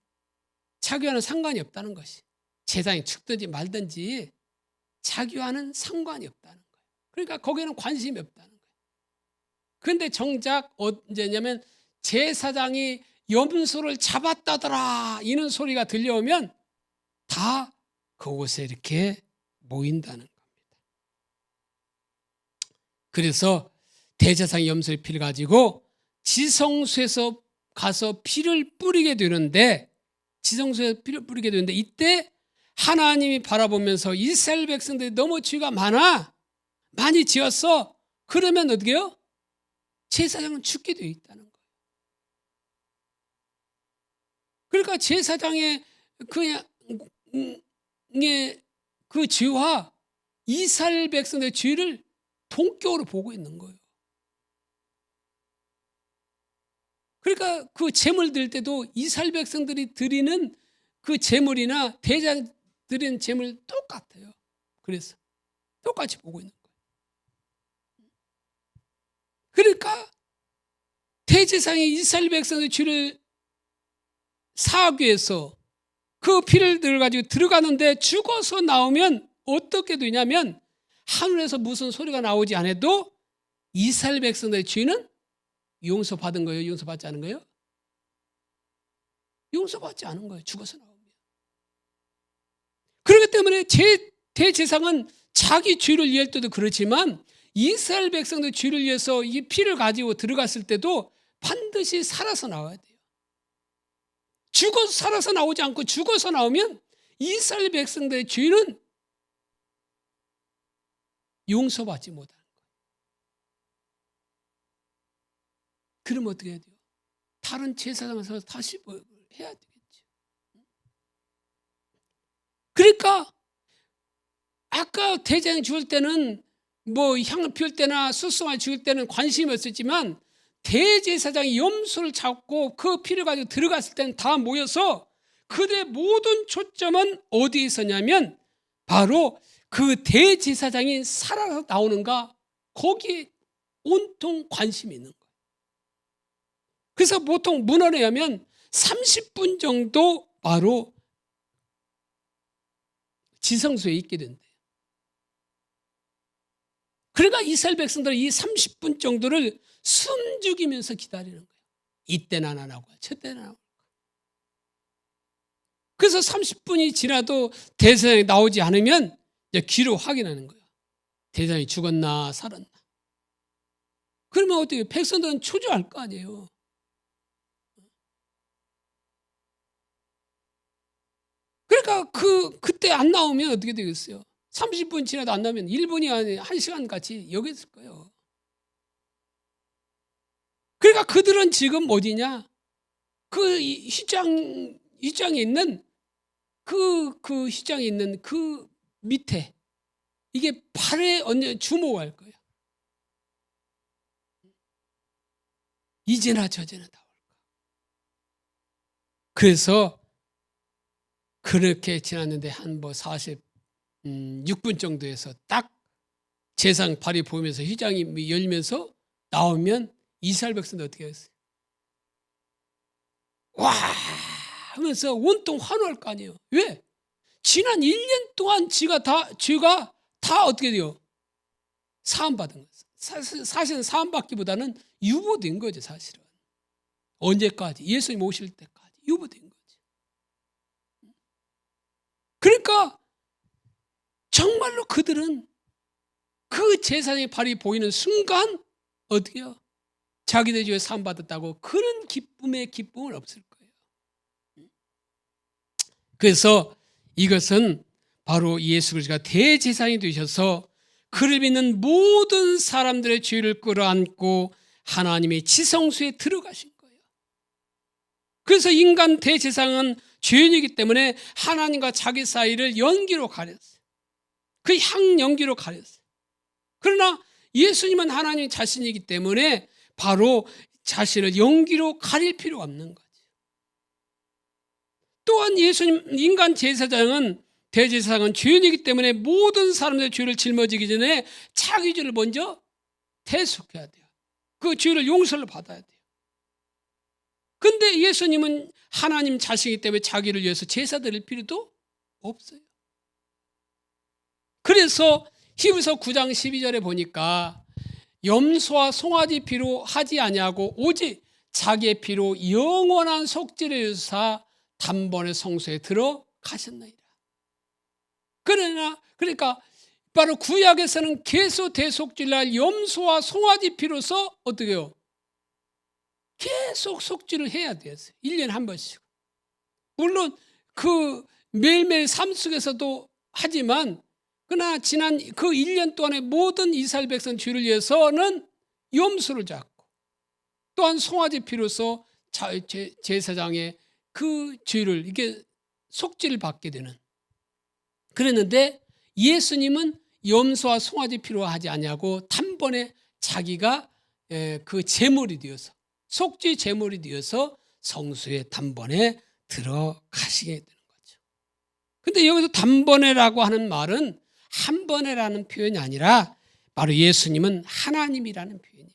자기와는 상관이 없다는 것이. 제사장이 죽든지 말든지 자기와는 상관이 없다는 거예요. 그러니까 거기에는 관심이 없다는 거예요. 그런데 정작 언제냐면 제사장이 염소를 잡았다더라 이런 소리가 들려오면 다 그곳에 이렇게 모인다는 겁니다. 그래서 대제사장이 염소의 피를 가지고 지성소에서 가서 피를 뿌리게 되는데, 지성소에 피를 뿌리게 되는데 이때 하나님이 바라보면서 이스라엘 백성들이 너무 죄가 많이 지었어. 그러면 어떻게 해요? 제사장은 죽게 되어 있다는 거예요. 그러니까 제사장의 그 죄와 이스라엘 백성들의 죄를 동격으로 보고 있는 거예요. 그러니까 그 제물 드릴 때도 이스라엘 백성들이 드리는 그 제물이나 대제사장 드리는 제물 똑같아요. 그래서 똑같이 보고 있는 거예요. 그러니까 대제사장이 이스라엘 백성의 죄를 사하기 위해서 그 피를 들어가지고 들어가는데 죽어서 나오면 어떻게 되냐면 하늘에서 무슨 소리가 나오지 않아도 이스라엘 백성들의 죄는 용서받은 거예요? 용서받지 않은 거예요? 용서받지 않은 거예요. 죽어서 나오면. 그렇기 때문에 대제사장은 자기 죄를 이해할 때도 그렇지만 이스라엘 백성들 죄를 위해서 이 피를 가지고 들어갔을 때도 반드시 살아서 나와야 돼요. 죽어서 살아서 나오지 않고 죽어서 나오면 이스라엘 백성들의 죄는 용서받지 못하는 거예요. 그러면 어떻게 해야 돼요? 다른 제사장에서 다시 해야 되겠죠. 그러니까 아까 대제사장 죽을 때는 뭐 향을 피울 때나 수송을 죽일 때는 관심이 없었지만 대제사장이 염소를 잡고 그 피를 가지고 들어갔을 때는 다 모여서 그들의 모든 초점은 어디에 있었냐면 바로 그 대제사장이 살아서 나오는가 거기에 온통 관심이 있는 거예요. 그래서 보통 문헌에 의하면 30분 정도 바로 지성소에 있게 된대요. 그러니까 이스라엘 백성들은 이 30분 정도를 숨죽이면서 기다리는 거예요. 이때나 나오고 저때나 나오고. 그래서 30분이 지나도 대제사장이 나오지 않으면 이제 귀로 확인하는 거예요. 대제사장이 죽었나 살았나. 그러면 어떻게 백성들은 초조할 거 아니에요. 그러니까 그때 안 나오면 어떻게 되겠어요? 30분 지나도 안 나오면 1분이 아니라 1시간 같이 여기 있을 거예요. 그러니까 그들은 지금 어디냐? 그 휘장에 있는 그 휘장에 있는 그 밑에 이게 발에 주목할 거예요. 이제나 저제나 나올까. 그래서 그렇게 지났는데 한 46분 정도에서 딱 제상 발이 보이면서 휘장이 열면서 나오면 이스라엘 백성들 어떻게 했어요? 와 하면서 온통 환호할 거 아니에요. 왜? 지난 1년 동안 죄가 다 어떻게 돼요? 사함받은 거예요. 사실은 사함받기보다는 유보된 거죠. 사실은. 언제까지? 예수님 오실 때까지 유보된 거죠. 그러니까 정말로 그들은 그 제사장의 발이 보이는 순간 어떻게 해요? 자기들 죄에 사함받았다고 그런 기쁨은 없을 거예요. 그래서 이것은 바로 예수 그리스도가 대제사장이 되셔서 그를 믿는 모든 사람들의 죄를 끌어안고 하나님의 지성소에 들어가신 거예요. 그래서 인간 대제사장은 죄인이기 때문에 하나님과 자기 사이를 연기로 가렸어요. 그 향연기로 가렸어요. 그러나 예수님은 하나님 자신이기 때문에 바로 자신을 연기로 가릴 필요가 없는 거죠. 또한 예수님 인간 대제사장은 죄인이기 때문에 모든 사람들의 죄를 짊어지기 전에 자기 죄를 먼저 대속해야 돼요. 그 죄를 용서를 받아야 돼요. 근데 예수님은 하나님 자신이기 때문에 자기를 위해서 제사 드릴 필요도 없어요. 그래서 히브리서 9장 12절에 보니까 염소와 송아지 피로 하지 아니하고 오직 자기의 피로 영원한 속죄를 위해서 단번에 성소에 들어가셨나이다. 그러니까 바로 구약에서는 계속 대속죄를 염소와 송아지 피로서 어떻게 해요? 계속 속죄를 해야 돼요. 1년에 한 번씩. 물론 그 매일매일 삶 속에서도 하지만 그러나 지난 그 1년 동안의 모든 이스라엘 백성 죄를 위해서는 염소를 잡고 또한 송아지 피로서 제사장의 그 죄를 이게 속죄를 받게 되는. 그랬는데 예수님은 염소와 송아지 피로 하지 아니하고 단번에 자기가 그 제물이 되어서 속죄 제물이 되어서 성소에 단번에 들어가시게 되는 거죠. 근데 여기서 단번에라고 하는 말은 한 번에라는 표현이 아니라 바로 예수님은 하나님이라는 표현이에요.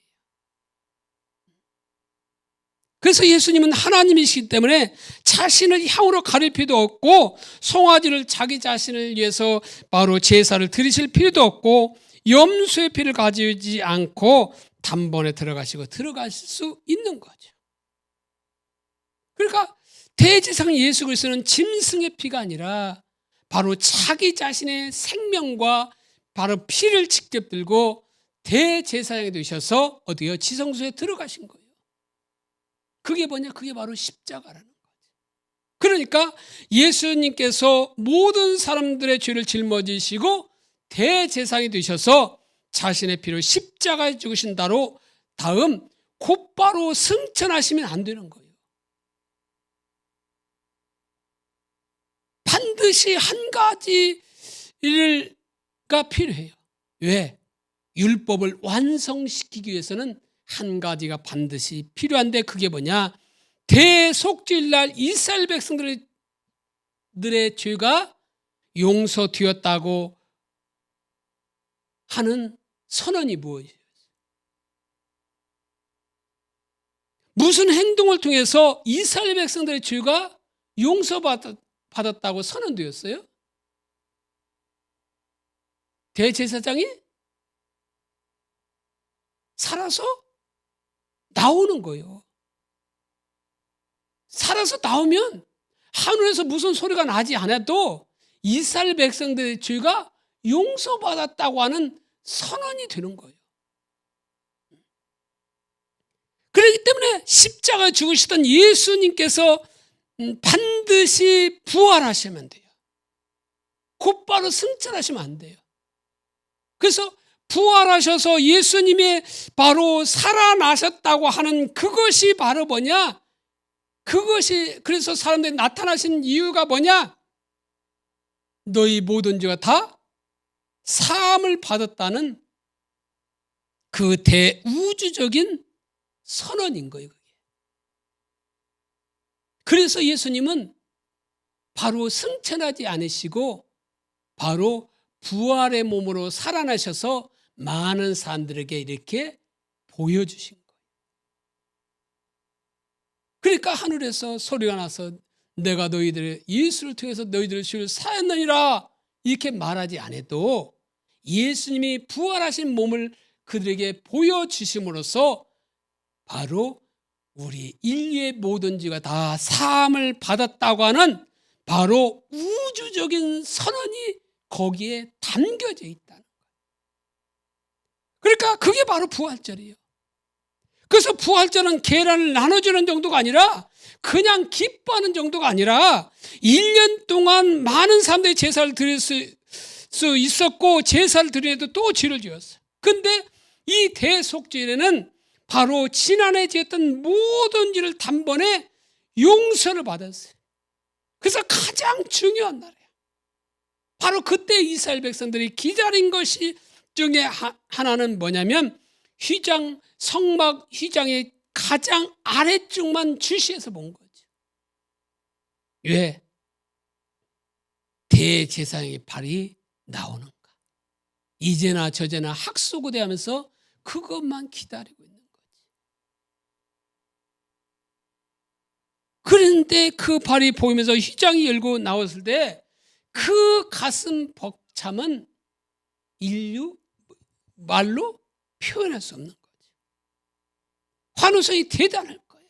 그래서 예수님은 하나님이시기 때문에 자신을 향으로 가릴 필요도 없고 송아지를 자기 자신을 위해서 바로 제사를 드리실 필요도 없고 염소의 피를 가지지 않고 단번에 들어가실 수 있는 거죠. 그러니까 대제사장 예수 그리스도는 짐승의 피가 아니라 바로 자기 자신의 생명과 바로 피를 직접 들고 대제사장이 되셔서 어디요? 지성소에 들어가신 거예요. 그게 뭐냐? 그게 바로 십자가라는 거죠. 그러니까 예수님께서 모든 사람들의 죄를 짊어지시고 대제사장이 되셔서 자신의 피를 십자가에 죽으신다로 다음 곧바로 승천하시면 안 되는 거예요. 반드시 한 가지 일가 필요해요. 왜? 율법을 완성시키기 위해서는 한 가지가 반드시 필요한데 그게 뭐냐? 대속죄일날 이스라엘 백성들의 죄가 용서되었다고 하는 선언이 무엇이에요? 무슨 행동을 통해서 이스라엘 백성들의 죄가 용서받았다고 선언되었어요? 대제사장이 살아서 나오는 거예요. 살아서 나오면 하늘에서 무슨 소리가 나지 않아도 이스라엘 백성들의 죄가 용서받았다고 하는 선언이 되는 거예요. 그렇기 때문에 십자가에 죽으시던 예수님께서 반드시 부활하시면 돼요. 곧바로 승천하시면 안 돼요. 그래서 부활하셔서 예수님이 바로 살아나셨다고 하는 그것이 바로 뭐냐? 그것이 그래서 사람들이 나타나신 이유가 뭐냐? 너희 모든 죄가 다 사함을 받았다는 그 대우주적인 선언인 거예요. 그게. 그래서 예수님은 바로 승천하지 않으시고 바로 부활의 몸으로 살아나셔서 많은 사람들에게 이렇게 보여주신 거예요. 그러니까 하늘에서 소리가 나서 내가 너희들의 예수를 통해서 너희들의 죄를 사했느니라 이렇게 말하지 않아도 예수님이 부활하신 몸을 그들에게 보여주심으로써 바로 우리 인류의 모든 죄가 다 사함을 받았다고 하는 바로 우주적인 선언이 거기에 담겨져 있다는 거예요. 그러니까 그게 바로 부활절이에요. 그래서 부활절은 계란을 나눠주는 정도가 아니라 그냥 기뻐하는 정도가 아니라 1년 동안 많은 사람들이 제사를 드릴 수 있었고 제사를 드리는데도 또 죄를 지었어요. 근데 이 대속죄에는 바로 지난해 지었던 모든 죄를 단번에 용서를 받았어요. 그래서 가장 중요한 날이에요. 바로 그때 이스라엘 백성들이 기다린 것이 중에 하나는 뭐냐면 휘장, 성막 휘장의 가장 아래쪽만 주시해서 본 거죠. 왜? 대제사장의 발이 나오는가? 이제나 저제나 학수고대하면서 그것만 기다리고 있는 거지. 그런데 그 발이 보이면서 휘장이 열고 나왔을 때 그 가슴 벅참은 인류 말로 표현할 수 없는 거지. 환호성이 대단할 거야.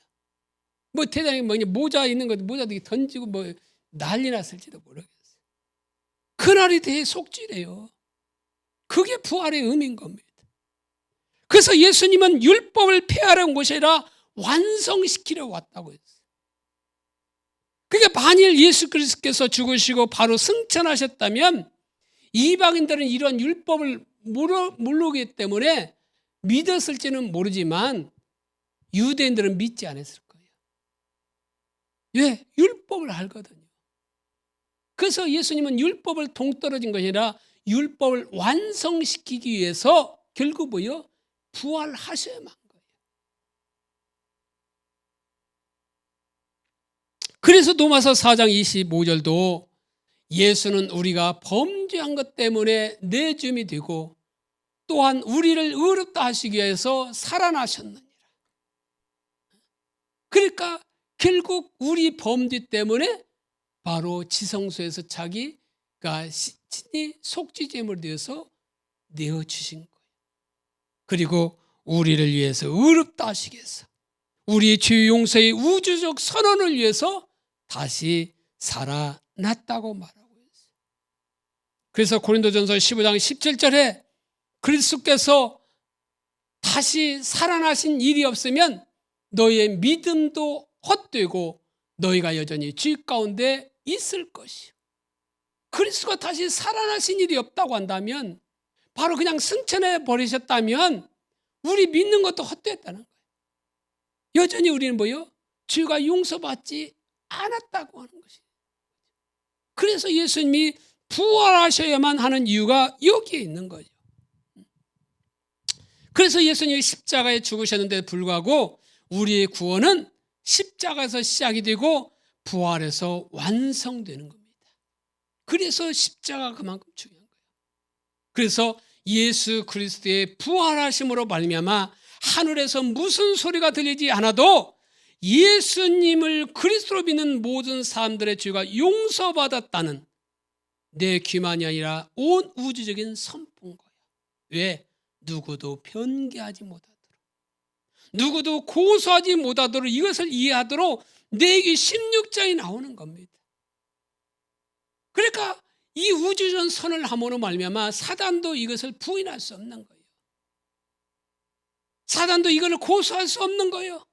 뭐 대단히 뭐냐 모자 있는 것도 모자도 던지고 뭐 난리 났을지도 모르겠어요. 그날이 대속죄래요. 그게 부활의 의미인 겁니다. 그래서 예수님은 율법을 폐하려는 것이 아니라 완성시키려 왔다고 했어요. 그러니까 만일 예수 그리스도께서 죽으시고 바로 승천하셨다면 이방인들은 이런 율법을 모르기 때문에 믿었을지는 모르지만 유대인들은 믿지 않았을 거예요. 왜? 율법을 알거든요. 그래서 예수님은 율법을 동떨어진 것이 아니라 율법을 완성시키기 위해서 결국 뭐요? 부활하셔야만 한 거예요. 그래서 로마서 4장 25절도 예수는 우리가 범죄한 것 때문에 내줌이 되고 또한 우리를 의롭다 하시기 위해서 살아나셨느니라. 그러니까 결국 우리 범죄 때문에 바로 지성소에서 자기가 친히 속죄제물을 되어서 내어주신 거예요. 그리고 우리를 위해서 의롭다 하시기 위해서 우리 죄 용서의 우주적 선언을 위해서 다시 살아났다고 말하고 있어요. 그래서 고린도전서 15장 17절에 그리스도께서 다시 살아나신 일이 없으면 너의 믿음도 헛되고 너희가 여전히 죄 가운데 있을 것이요. 그리스도가 다시 살아나신 일이 없다고 한다면, 바로 그냥 승천해 버리셨다면 우리 믿는 것도 헛되었다는 거예요. 여전히 우리는 뭐요? 죄가 용서받지 않았다고 하는 것이에요. 그래서 예수님이 부활하셔야만 하는 이유가 여기에 있는 거죠. 그래서 예수님이 십자가에 죽으셨는데 불구하고 우리의 구원은 십자가에서 시작이 되고 부활에서 완성되는 겁니다. 그래서 십자가가 그만큼 중요한 거예요. 그래서 예수 그리스도의 부활하심으로 말미암아 하늘에서 무슨 소리가 들리지 않아도 예수님을 그리스도로 믿는 모든 사람들의 죄가 용서받았다는 내 귀만이 아니라 온 우주적인 선포인 거야. 왜? 누구도 변개하지 못하도록, 누구도 고소하지 못하도록, 이것을 이해하도록 내기 16장이 나오는 겁니다. 그러니까 이 우주전 선을 함으로 말미암아 사단도 이것을 부인할 수 없는 거예요. 사단도 이걸 고소할 수 없는 거예요.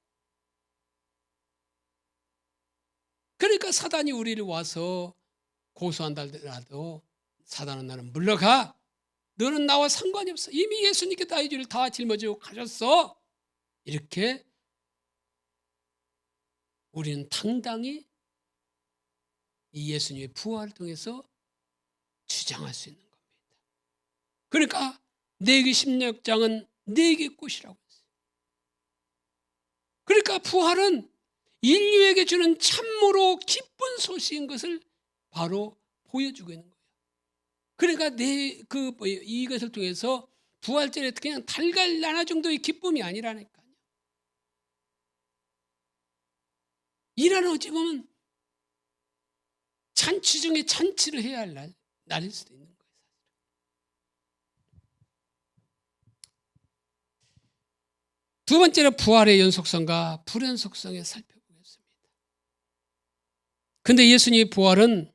그러니까 사단이 우리를 와서 고소한다 하더라도 사단은 나는 물러가. 너는 나와 상관이 없어. 이미 예수님께 나의 죄를 다 짊어지고 가셨어. 이렇게 우리는 당당히 이 예수님의 부활을 통해서 주장할 수 있는 겁니다. 그러니까 내기 16장은 내게 꽃이라고 했어요. 그러니까 부활은 인류에게 주는 참으로 기쁜 소식인 것을 바로 보여주고 있는 거예요. 그러니까 이것을 통해서 부활절에 그냥 달걀 나나 정도의 기쁨이 아니라니까요. 이라는 어찌 보면 잔치 중에 잔치를 해야 할 날일 수도 있는 거예요. 두 번째로 부활의 연속성과 불연속성에 살펴보겠습니다. 근데 예수님의 부활은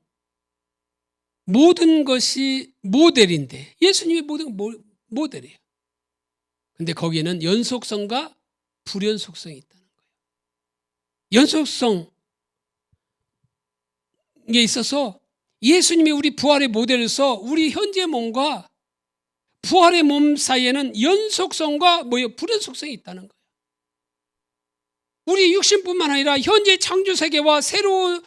모든 것이 모델인데, 예수님의 모든 모델이에요. 근데 거기에는 연속성과 불연속성이 있다는 거예요. 연속성에 있어서 예수님이 우리 부활의 모델로서 우리 현재 몸과 부활의 몸 사이에는 연속성과 불연속성이 있다는 거예요. 우리 육신뿐만 아니라 현재 창조 세계와 새로운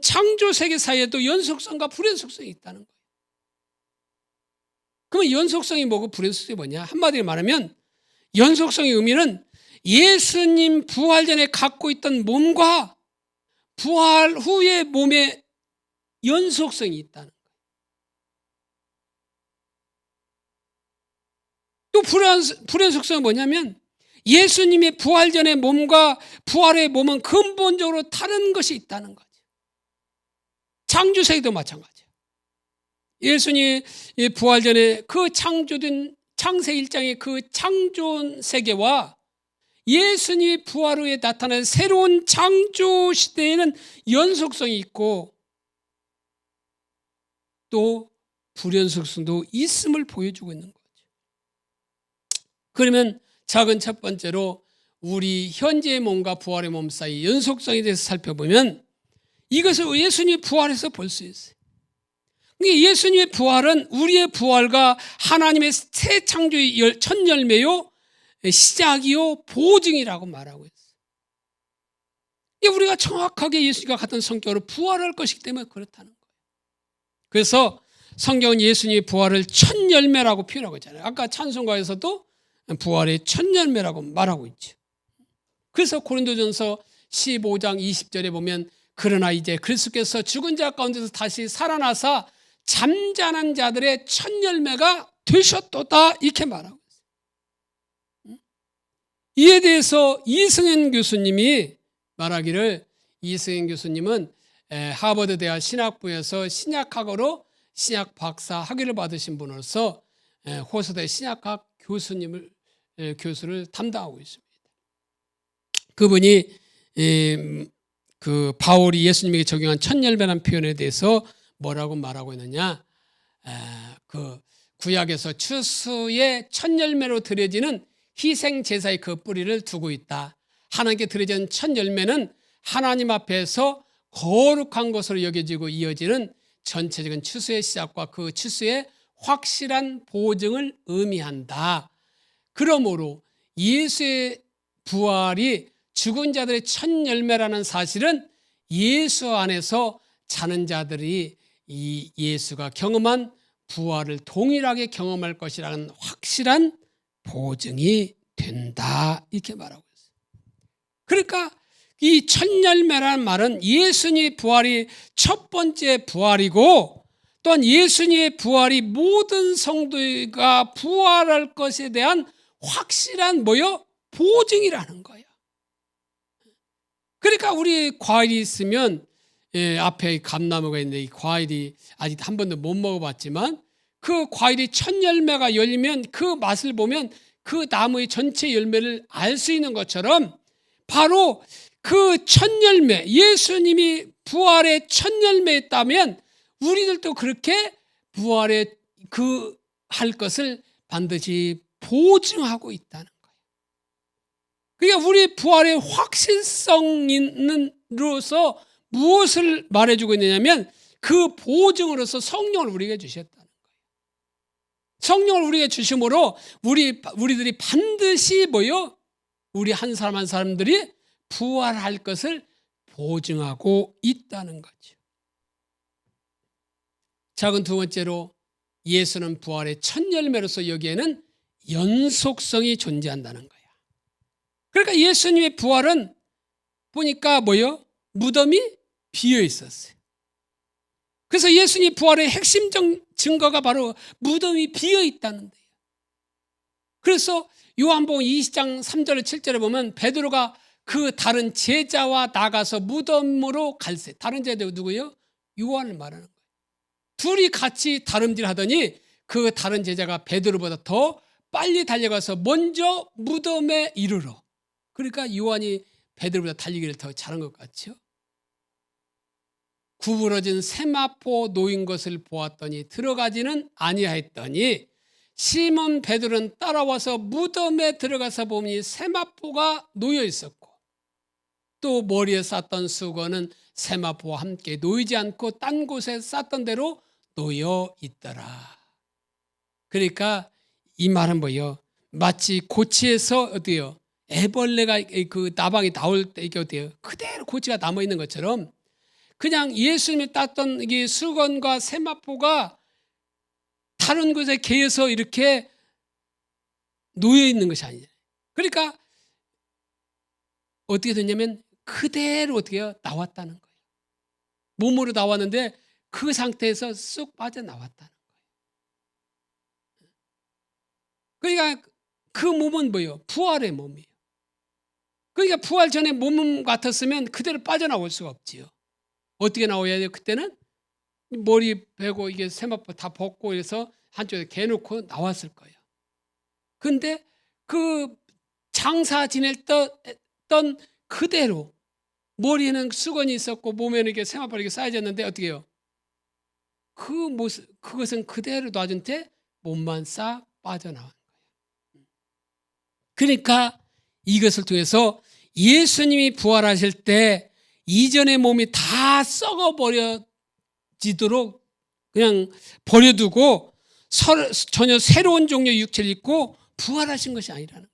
창조 세계 사이에도 연속성과 불연속성이 있다는 거예요. 그러면 연속성이 뭐고 불연속성이 뭐냐? 한마디로 말하면 연속성의 의미는 예수님 부활 전에 갖고 있던 몸과 부활 후의 몸의 연속성이 있다는 거예요. 또 불연속성은 뭐냐면 예수님의 부활 전의 몸과 부활의 몸은 근본적으로 다른 것이 있다는 거죠. 창조세계도 마찬가지예요. 예수님이 부활 전에 그 창조된 창세 1장의 그 창조 세계와 예수님이 부활 후에 나타난 새로운 창조 시대에는 연속성이 있고 또 불연속성도 있음을 보여주고 있는 거죠. 그러면 작은 첫 번째로 우리 현재의 몸과 부활의 몸 사이 연속성에 대해서 살펴보면 이것을 예수님이 부활해서 볼 수 있어요. 예수님의 부활은 우리의 부활과 하나님의 새 창조의 첫 열매요, 시작이요, 보증이라고 말하고 있어요. 우리가 정확하게 예수님과 같은 성격으로 부활할 것이기 때문에 그렇다는 거예요. 그래서 성경은 예수님의 부활을 첫 열매라고 표현하고 있잖아요. 아까 찬송가에서도 부활의 첫 열매라고 말하고 있죠. 그래서 고린도전서 15장 20절에 보면 그러나 이제 그리스도께서 죽은 자 가운데서 다시 살아나사 잠자는 자들의 첫 열매가 되셨도다 이렇게 말하고 있어요. 이에 대해서 이승현 교수님이 말하기를, 이승현 교수님은 하버드 대학 신학부에서 신약학으로 신약 박사 학위를 받으신 분으로서 호서대 신약학 교수를 담당하고 있습니다. 그분이 그 바울이 예수님에게 적용한 첫 열매라는 표현에 대해서 뭐라고 말하고 있느냐? 그 구약에서 추수의 첫 열매로 드려지는 희생 제사의 그 뿌리를 두고 있다. 하나님께 드려진 첫 열매는 하나님 앞에서 거룩한 것으로 여겨지고 이어지는 전체적인 추수의 시작과 그 추수의 확실한 보증을 의미한다. 그러므로 예수의 부활이 죽은 자들의 첫 열매라는 사실은 예수 안에서 자는 자들이 이 예수가 경험한 부활을 동일하게 경험할 것이라는 확실한 보증이 된다. 이렇게 말하고 있어요. 그러니까 이 첫 열매라는 말은 예수님의 부활이 첫 번째 부활이고, 또한 예수님의 부활이 모든 성도가 부활할 것에 대한 확실한 보증이라는 거예요. 그러니까 우리 과일이 있으면, 앞에 감나무가 있는데 이 과일이 아직 한 번도 못 먹어봤지만 그 과일이 첫 열매가 열리면 그 맛을 보면 그 나무의 전체 열매를 알 수 있는 것처럼, 바로 그 첫 열매, 예수님이 부활의 첫 열매였다면 우리들도 그렇게 부활의 할 것을 반드시 보증하고 있다는 거예요. 그러니까 우리 부활의 확실성으로서 무엇을 말해주고 있느냐면 그 보증으로서 성령을 우리에게 주셨다는 거예요. 성령을 우리에게 주심으로 우리들이 반드시 우리 한 사람 한 사람들이 부활할 것을 보증하고 있다는 거죠. 작은 두 번째로, 예수는 부활의 첫 열매로서 여기에는 연속성이 존재한다는 거야. 그러니까 예수님의 부활은 보니까 무덤이 비어 있었어요. 그래서 예수님 부활의 핵심적 증거가 바로 무덤이 비어 있다는 데요. 그래서 요한복음 20장 3절에 7절에 보면 베드로가 그 다른 제자와 나가서 무덤으로 갈새. 다른 제자가 누구예요? 요한을 말하는 거예요. 둘이 같이 다름질하더니 그 다른 제자가 베드로보다 더 빨리 달려가서 먼저 무덤에 이르러. 그러니까 요한이 베드로보다 달리기를 더 잘한 것 같죠. 구부러진 세마포 놓인 것을 보았더니 들어가지는 아니하였더니 시몬 베드로는 따라와서 무덤에 들어가서 보니 세마포가 놓여 있었고 또 머리에 쌌던 수건은 세마포와 함께 놓이지 않고 딴 곳에 쌌던 대로 놓여 있더라. 그러니까 이 말은 마치 고치에서 어때요? 애벌레가 그 나방이 나올 때 이게 어때요? 그대로 고치가 남아 있는 것처럼 그냥 예수님이 땄던 이 수건과 세마포가 다른 곳에 개어서 이렇게 놓여 있는 것이 아니에요. 그러니까 어떻게 됐냐면 그대로 어떻게 나왔다는 거예요. 몸으로 나왔는데 그 상태에서 쑥 빠져나왔다는 거예요. 그러니까 그 몸은 부활의 몸이에요. 그러니까 부활 전에 몸 같았으면 그대로 빠져나올 수가 없지요. 어떻게 나와야 돼요? 그때는 머리 베고 이게 세마포 다 벗고 해서 한쪽에 개놓고 나왔을 거예요. 근데 그 장사 지냈던 그대로 머리에는 수건이 있었고 몸에는 이렇게 세마포가 이렇게 쌓여졌는데 어떻게 해요? 그 모습, 그것은 그대로 놔준 채 몸만 싹 빠져나온 거예요. 그러니까 이것을 통해서 예수님이 부활하실 때 이전의 몸이 다 썩어버려지도록 그냥 버려두고 전혀 새로운 종류의 육체를 입고 부활하신 것이 아니라는 거예요.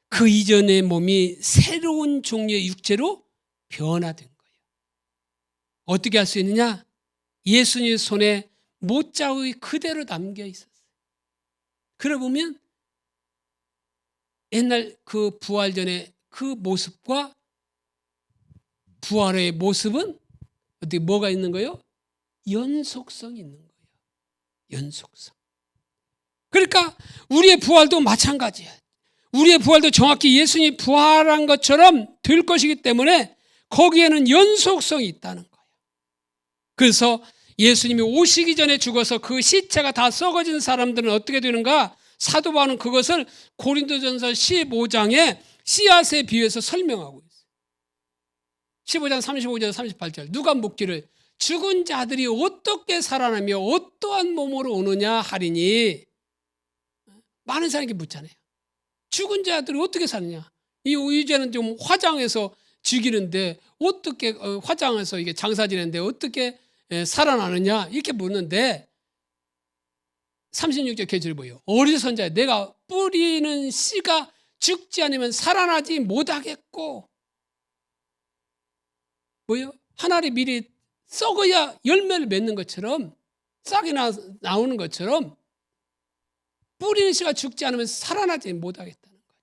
그 이전의 몸이 새로운 종류의 육체로 변화된 거예요. 어떻게 할 수 있느냐? 예수님 손에 못자국이 그대로 남겨 있었어요. 그러고 보면 옛날 그 부활 전에 그 모습과 부활의 모습은 어떻게 뭐가 있는 거예요? 연속성이 있는 거예요. 연속성. 그러니까 우리의 부활도 마찬가지야. 우리의 부활도 정확히 예수님이 부활한 것처럼 될 것이기 때문에 거기에는 연속성이 있다는 거예요. 그래서 예수님이 오시기 전에 죽어서 그 시체가 다 썩어진 사람들은 어떻게 되는가? 사도 바울은 그것을 고린도전서 15장에 씨앗에 비유해서 설명하고 있어요. 15장 35절 38절 누가 묻기를 죽은 자들이 어떻게 살아나며 어떠한 몸으로 오느냐 하리니 많은 사람에게 묻잖아요. 죽은 자들이 어떻게 사느냐? 이 이제는 좀 화장해서 죽이는데 어떻게 화장해서 이게 장사 지내는데 어떻게 살아나느냐? 이렇게 묻는데 36절 계절 보여. 어리선자야, 내가 뿌리는 씨가 죽지 않으면 살아나지 못하겠고, 뭐요? 한 알이 미리 썩어야 열매를 맺는 것처럼, 싹이 나오는 것처럼 뿌리는 씨가 죽지 않으면 살아나지 못하겠다는 거죠.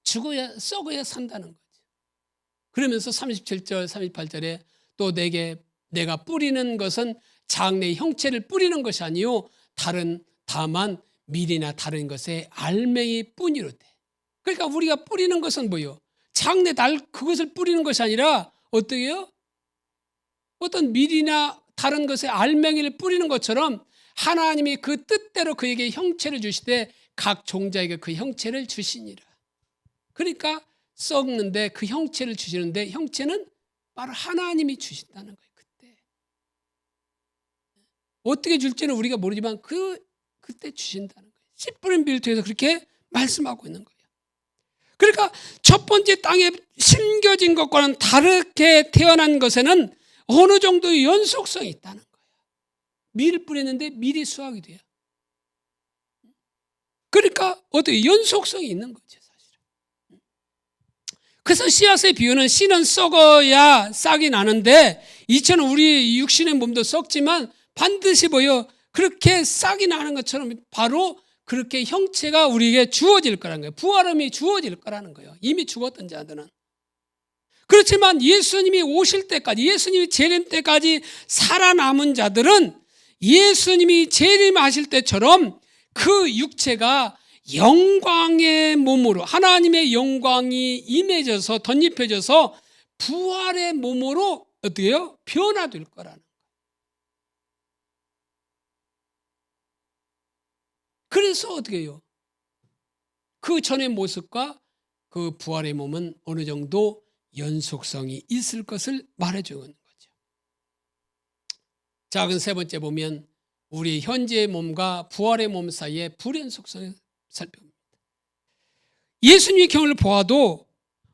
죽어야, 썩어야 산다는 거죠. 그러면서 37절 38절에 또 내가 뿌리는 것은 장래의 형체를 뿌리는 것이 아니요 다만 밀이나 다른 것의 알맹이 뿐이로되. 그러니까 우리가 뿌리는 것은 뭐요? 장래 그것을 뿌리는 것이 아니라 어떻게요? 어떤 밀이나 다른 것의 알맹이를 뿌리는 것처럼 하나님이 그 뜻대로 그에게 형체를 주시되 각 종자에게 그 형체를 주시니라. 그러니까 썩는데 그 형체를 주시는데 형체는 바로 하나님이 주신다는 거예요. 그때 어떻게 줄지는 우리가 모르지만 그때 주신다는 거예요. 씨 뿌린 비를 통해서 그렇게 말씀하고 있는 거예요. 그러니까 첫 번째 땅에 심겨진 것과는 다르게 태어난 것에는 어느 정도의 연속성이 있다는 거예요. 밀을 뿌렸는데 밀이 수확이 돼요. 그러니까 어떻게 연속성이 있는 거죠, 사실은. 그래서 씨앗의 비유는 씨는 썩어야 싹이 나는데 이처럼 우리 육신의 몸도 썩지만 반드시 그렇게 싹이 나는 것처럼 바로 그렇게 형체가 우리에게 주어질 거라는 거예요. 부활음이 주어질 거라는 거예요. 이미 죽었던 자들은. 그렇지만 예수님이 오실 때까지, 예수님이 재림 때까지 살아남은 자들은 예수님이 재림하실 때처럼 그 육체가 영광의 몸으로, 하나님의 영광이 임해져서 덧입혀져서 부활의 몸으로 어떻게 해요? 변화될 거라는 거예요. 그래서 어떻게 해요? 그 전의 모습과 그 부활의 몸은 어느 정도 연속성이 있을 것을 말해주는 거죠. 자, 그럼 세 번째 보면 우리 현재의 몸과 부활의 몸 사이의 불연속성을 살펴봅니다. 예수님의 경우를 보아도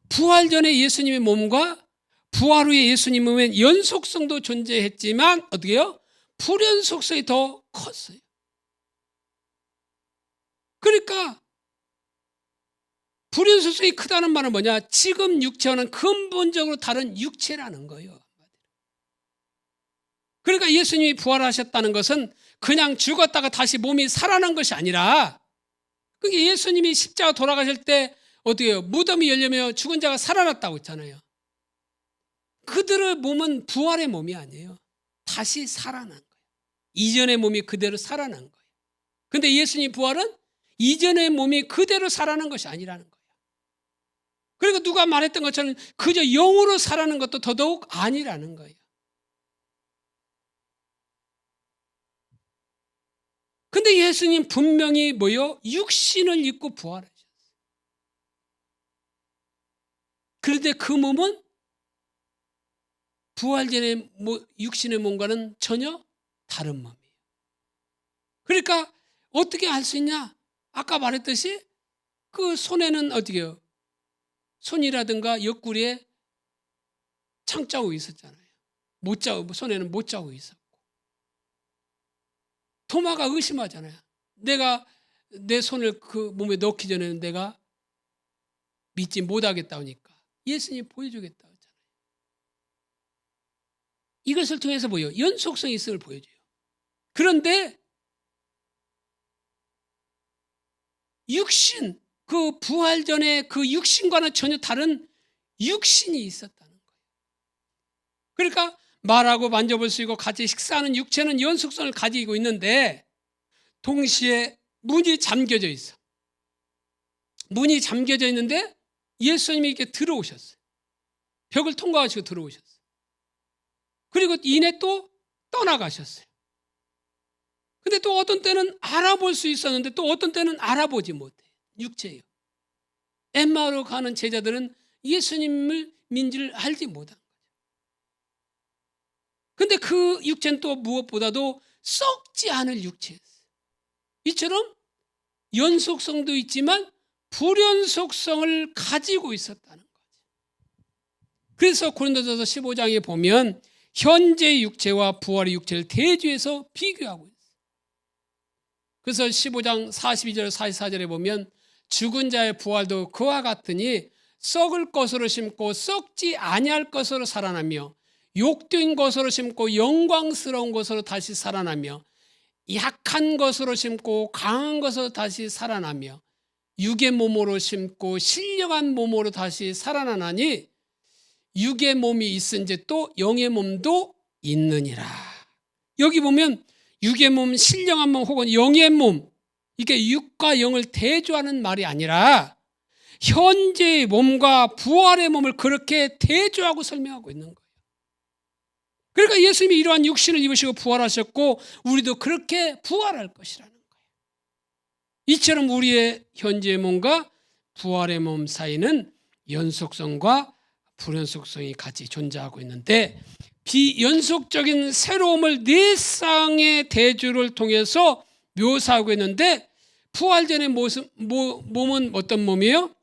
부활 전에 예수님의 몸과 부활 후에 예수님 몸엔 연속성도 존재했지만 어떻게 해요? 불연속성이 더 컸어요. 그러니까 불연속성이 크다는 말은 뭐냐? 지금 육체와는 근본적으로 다른 육체라는 거예요. 그러니까 예수님이 부활하셨다는 것은 그냥 죽었다가 다시 몸이 살아난 것이 아니라, 그게 예수님이 십자가 돌아가실 때 어떻게 해요? 무덤이 열리며 죽은 자가 살아났다고 했잖아요. 그들의 몸은 부활의 몸이 아니에요. 다시 살아난 거예요. 이전의 몸이 그대로 살아난 거예요. 근데 예수님 부활은 이전의 몸이 그대로 살아난 것이 아니라는 거예요. 그리고 누가 말했던 것처럼 그저 영으로 살아난 것도 더더욱 아니라는 거예요. 근데 예수님 분명히 육신을 입고 부활하셨어요. 그런데 그 몸은 부활 전의 육신의 몸과는 전혀 다른 몸이에요. 그러니까 어떻게 알 수 있냐? 아까 말했듯이 그 손에는 어떻게 해요? 손이라든가 옆구리에 창자국이 있었잖아요. 손에는 못자국이 있었고. 도마가 의심하잖아요. 내가 내 손을 그 몸에 넣기 전에는 내가 믿지 못하겠다 하니까 예수님이 보여주겠다 하잖아요. 이것을 통해서 연속성이 있음을 보여줘요. 그런데 육신, 그 부활 전에 그 육신과는 전혀 다른 육신이 있었다는 거예요. 그러니까 말하고 만져볼 수 있고 같이 식사하는 육체는 연속성을 가지고 있는데 동시에 문이 잠겨져 있어. 문이 잠겨져 있는데 예수님이 이렇게 들어오셨어요. 벽을 통과하시고 들어오셨어요. 그리고 이내 또 떠나가셨어요. 근데 또 어떤 때는 알아볼 수 있었는데 또 어떤 때는 알아보지 못해요. 육체예요. 엠마오로 가는 제자들은 예수님을 민지를 알지 못한 거죠. 근데 그 육체는 또 무엇보다도 썩지 않을 육체였어요. 이처럼 연속성도 있지만 불연속성을 가지고 있었다는 거죠. 그래서 고린도전서 15장에 보면 현재 육체와 부활의 육체를 대조해서 비교하고 있어요. 그래서 15장 42절 44절에 보면 죽은 자의 부활도 그와 같으니 썩을 것으로 심고 썩지 아니할 것으로 살아나며 욕된 것으로 심고 영광스러운 것으로 다시 살아나며 약한 것으로 심고 강한 것으로 다시 살아나며 육의 몸으로 심고 신령한 몸으로 다시 살아나나니 육의 몸이 있은지 또 영의 몸도 있느니라. 여기 보면 육의 몸, 신령한 몸 혹은 영의 몸, 이게 육과 영을 대조하는 말이 아니라 현재의 몸과 부활의 몸을 그렇게 대조하고 설명하고 있는 거예요. 그러니까 예수님이 이러한 육신을 입으시고 부활하셨고 우리도 그렇게 부활할 것이라는 거예요. 이처럼 우리의 현재의 몸과 부활의 몸 사이는 연속성과 불연속성이 같이 존재하고 있는데 비연속적인 새로움을 네 쌍의 대조를 통해서 묘사하고 있는데 부활전의 몸은 어떤 몸이에요?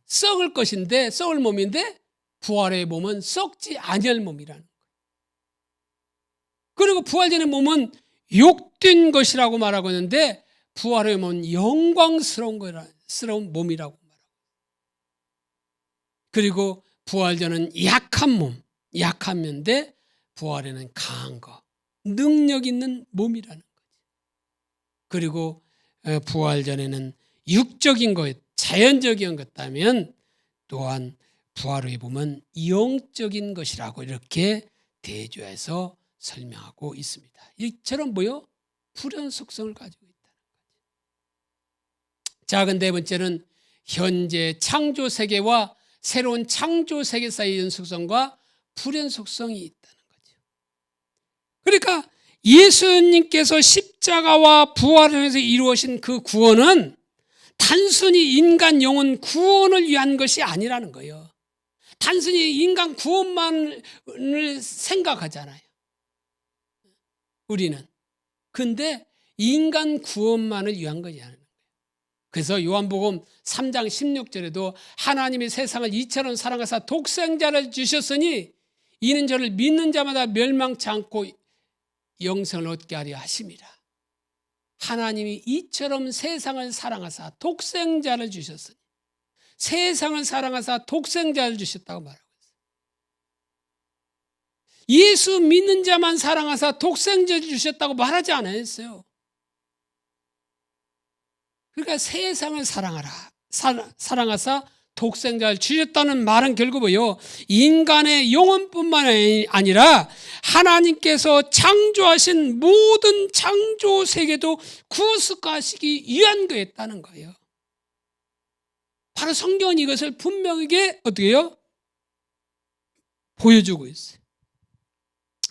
썩을 것인데 썩을 몸인데 부활의 몸은 썩지 아니할 몸이라는 거예요. 그리고 부활전의 몸은 욕된 것이라고 말하고 있는데 부활의 몸은 영광스러운 몸이라고 말하고. 그리고 부활전은 약한 몸, 약한 면인데 부활에는 강한 거, 능력 있는 몸이라는 거죠. 그리고 부활전에는 육적인 것, 자연적인 것다면 또한 부활의 몸은 영적인 것이라고 이렇게 대조해서 설명하고 있습니다. 이처럼 뭐요? 불연속성을 가지고 있다는 거죠. 자, 네 번째는 현재 창조 세계와 새로운 창조 세계 사이의 연속성과 불연속성이 있다는 거죠. 그러니까 예수님께서 십자가와 부활을 통해서 이루어진 그 구원은 단순히 인간 영혼 구원을 위한 것이 아니라는 거예요. 단순히 인간 구원만을 생각하잖아요. 우리는. 근데 인간 구원만을 위한 것이 아니에요. 그래서 요한복음 3장 16절에도 하나님이 세상을 이처럼 사랑하사 독생자를 주셨으니 이는 저를 믿는 자마다 멸망치 않고 영생을 얻게 하려 하심이라. 하나님이 이처럼 세상을 사랑하사 독생자를 주셨으니 세상을 사랑하사 독생자를 주셨다고 말하고 있어요. 예수 믿는 자만 사랑하사 독생자를 주셨다고 말하지 않았어요. 그러니까 세상을 사랑하사 독생자를 주셨다는 말은 결국 뭐예요? 인간의 영혼뿐만 아니라 하나님께서 창조하신 모든 창조 세계도 구속하시기 위한 거였다는 거예요. 바로 성경은 이것을 분명하게 어떻게 해요? 보여주고 있어요.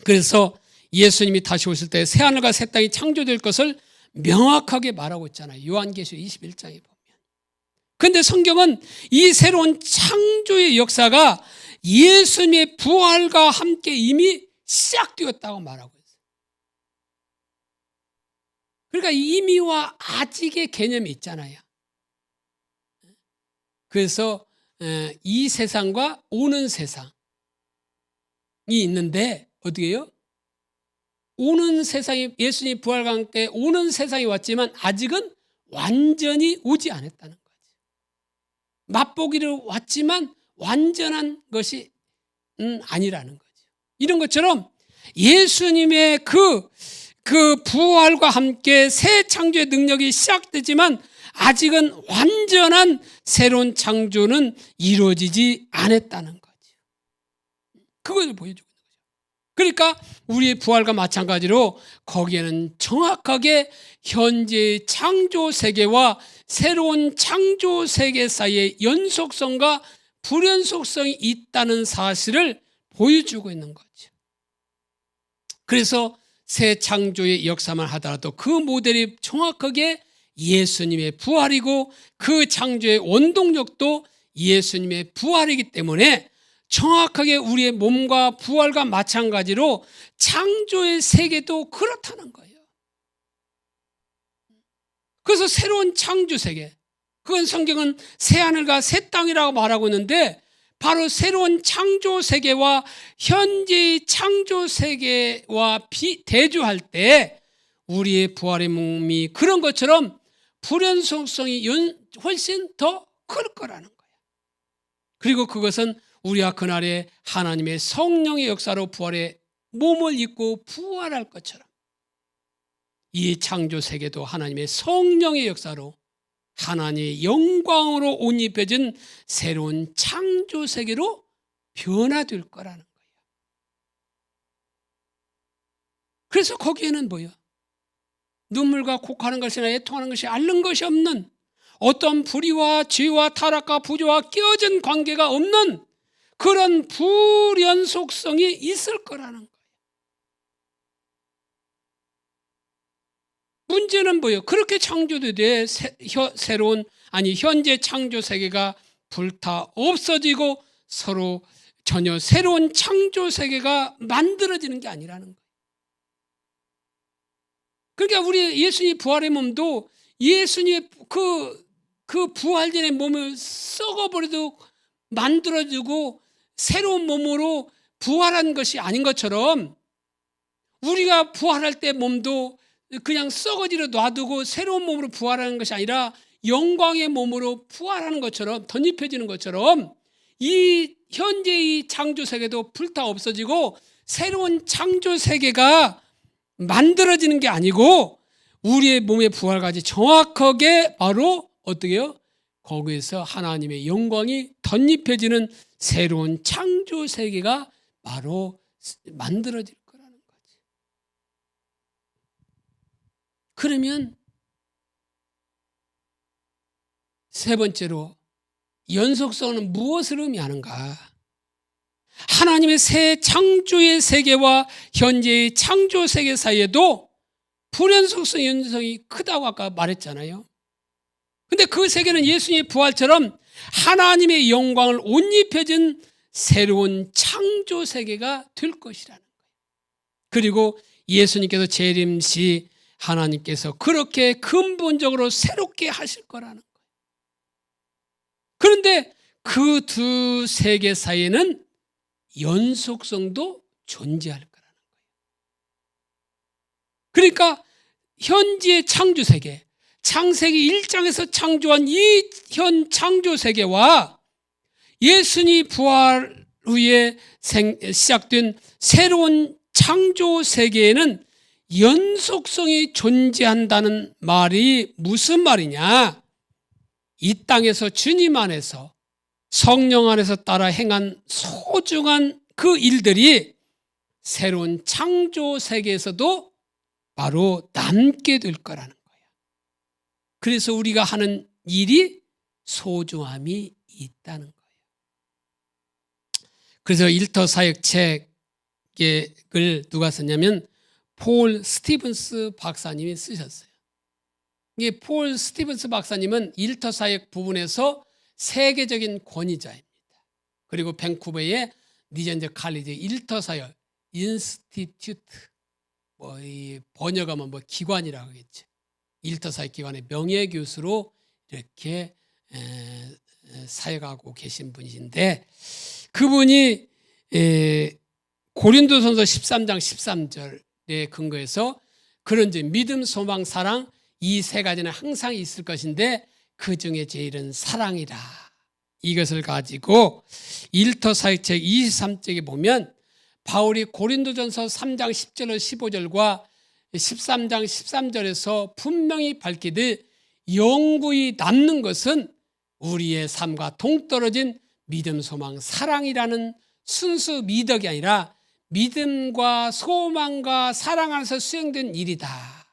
그래서 예수님이 다시 오실 때 새하늘과 새 땅이 창조될 것을 명확하게 말하고 있잖아요. 요한계시록 21장에 보면. 그런데 성경은 이 새로운 창조의 역사가 예수님의 부활과 함께 이미 시작되었다고 말하고 있어요. 그러니까 이미와 아직의 개념이 있잖아요. 그래서 이 세상과 오는 세상이 있는데 어떻게 해요? 오는 세상이 예수님 부활과 함께 오는 세상이 왔지만 아직은 완전히 오지 않았다는 거죠. 맛보기로 왔지만 완전한 것이 아니라는 거죠. 이런 것처럼 예수님의 그 부활과 함께 새 창조의 능력이 시작되지만 아직은 완전한 새로운 창조는 이루어지지 않았다는 거죠. 그걸 보여주고 있는 거죠. 그러니까 우리의 부활과 마찬가지로 거기에는 정확하게 현재의 창조 세계와 새로운 창조 세계 사이의 연속성과 불연속성이 있다는 사실을 보여주고 있는 거죠. 그래서 새 창조의 역사만 하더라도 그 모델이 정확하게 예수님의 부활이고 그 창조의 원동력도 예수님의 부활이기 때문에 정확하게 우리의 몸과 부활과 마찬가지로 창조의 세계도 그렇다는 거예요. 그래서 새로운 창조 세계, 그건 성경은 새하늘과 새 땅이라고 말하고 있는데 바로 새로운 창조 세계와 현재의 창조 세계와 대조할 때 우리의 부활의 몸이 그런 것처럼 불연속성이 훨씬 더 클 거라는 거예요. 그리고 그것은 우리가 그날에 하나님의 성령의 역사로 부활의 몸을 입고 부활할 것처럼 이 창조 세계도 하나님의 성령의 역사로 하나님의 영광으로 옷 입혀진 새로운 창조 세계로 변화될 거라는 거예요. 그래서 거기에는 뭐예요? 눈물과 곡하는 것이나 애통하는 것이 앓는 것이 없는, 어떤 불의와 죄와 타락과 부조와 끼어진 관계가 없는 그런 불연속성이 있을 거라는 거예요. 문제는 뭐예요? 그렇게 창조되되 새로운 현재 창조 세계가 불타 없어지고 서로 전혀 새로운 창조 세계가 만들어지는 게 아니라는 거예요. 그러니까 우리 예수님 부활의 몸도 예수님의 그 부활전의 몸을 썩어버려도 만들어지고 새로운 몸으로 부활한 것이 아닌 것처럼 우리가 부활할 때 몸도 그냥 썩어지려 놔두고 새로운 몸으로 부활하는 것이 아니라 영광의 몸으로 부활하는 것처럼, 덧입혀지는 것처럼 이 현재의 창조 세계도 불타 없어지고 새로운 창조 세계가 만들어지는 게 아니고 우리의 몸의 부활까지 정확하게 바로 어떻게 해요? 거기에서 하나님의 영광이 덧입혀지는 새로운 창조 세계가 바로 만들어질 거라는 거지. 그러면 세 번째로 연속성은 무엇을 의미하는가? 하나님의 새 창조의 세계와 현재의 창조 세계 사이에도 불연속성, 연속성이 크다고 아까 말했잖아요. 근데 그 세계는 예수님의 부활처럼 하나님의 영광을 옷 입혀진 새로운 창조 세계가 될 것이라는 거예요. 그리고 예수님께서 재림 시 하나님께서 그렇게 근본적으로 새롭게 하실 거라는 거예요. 그런데 그 두 세계 사이에는 연속성도 존재할 거라는 거예요. 그러니까 현지의 창조 세계, 창세기 1장에서 창조한 이 현 창조 세계와 예수님 부활 후에 시작된 새로운 창조 세계에는 연속성이 존재한다는 말이 무슨 말이냐? 이 땅에서 주님 안에서 성령 안에서 따라 행한 소중한 그 일들이 새로운 창조 세계에서도 바로 남게 될 거라는 거예요. 그래서 우리가 하는 일이 소중함이 있다는 거예요. 그래서 일터 사역 책을 누가 썼냐면 폴 스티븐스 박사님이 쓰셨어요. 이게 폴 스티븐스 박사님은 일터 사역 부분에서 세계적인 권위자입니다. 그리고 밴쿠버의 니젠저 칼리지 일터 사역 인스티튜트, 이 번역하면 기관이라고 하겠죠. 일터 사역 기관의 명예 교수로 이렇게 사역하고 계신 분이신데 그분이 고린도전서 13장 13절에 근거해서 그런즉 믿음, 소망, 사랑 이 세 가지는 항상 있을 것인데 그 중에 제일은 사랑이라. 이것을 가지고 일터 사역책 23쪽에 보면 바울이 고린도전서 3장 10절 15절과 13장 13절에서 분명히 밝히듯 영구히 남는 것은 우리의 삶과 동떨어진 믿음, 소망, 사랑이라는 순수 미덕이 아니라 믿음과 소망과 사랑 안에서 수행된 일이다.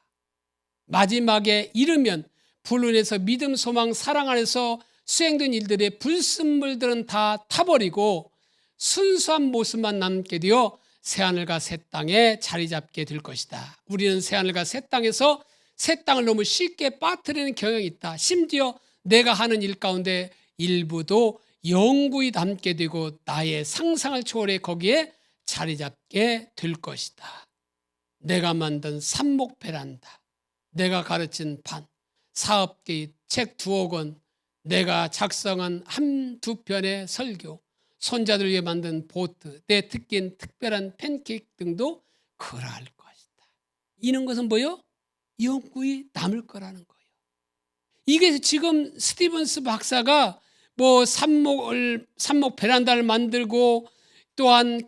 마지막에 이르면 불운에서 믿음, 소망, 사랑 안에서 수행된 일들의 불순물들은 다 타버리고 순수한 모습만 남게 되어 새하늘과 새 땅에 자리 잡게 될 것이다. 우리는 새하늘과 새 땅에서 새 땅을 너무 쉽게 빠뜨리는 경향이 있다. 심지어 내가 하는 일 가운데 일부도 영구히 남게 되고 나의 상상을 초월해 거기에 자리 잡게 될 것이다. 내가 만든 삽목 베란다, 내가 가르친 반, 사업계획, 책 2억 권, 내가 작성한 한두 편의 설교, 손자들 위해 만든 보트, 내 특기인 특별한 팬케이크 등도 그러할 것이다. 이런 것은 뭐요? 영구히 남을 거라는 거예요. 이게 지금 스티븐스 박사가 뭐 삽목 베란다를 만들고 또한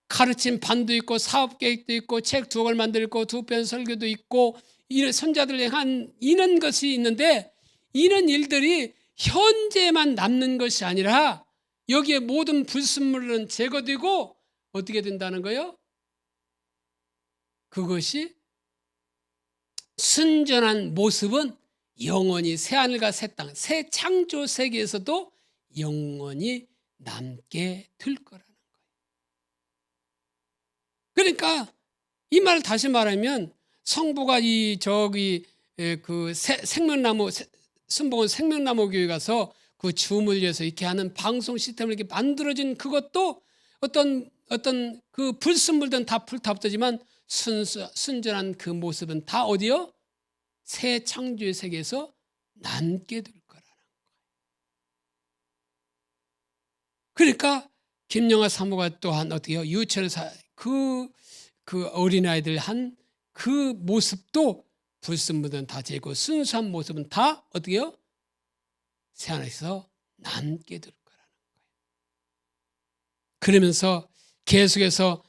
가르침 반도 있고 사업 계획도 있고 책 2권 만들고 2편 설교도 있고 이런 선자들이 한 이런 것이 있는데 이런 일들이 현재만 남는 것이 아니라 여기에 모든 불순물은 제거되고 어떻게 된다는 거예요? 그것이 순전한 모습은 영원히 새하늘과 새 땅, 새 창조 세계에서도 영원히 남게 될 거라는 거예요. 그러니까 이 말을 다시 말하면 성부가 생명나무 순복음 생명나무 교회 가서 그 줌을 위해서 이렇게 하는 방송 시스템을 이렇게 만들어진 그것도 어떤 그 불순물들은 다 불타없지만 순전한 그 모습은 다 어디요? 새 창조의 세계에서 남게 될 거라는 거예요. 그러니까 김영하 사모가 또한 어떻게요? 유치원에서 그 어린아이들 한 그 모습도 불순물은 다 제고 순수한 모습은 다 어떻게요? 새 안에서 남게 될 거라는 거예요. 그러면서 계속해서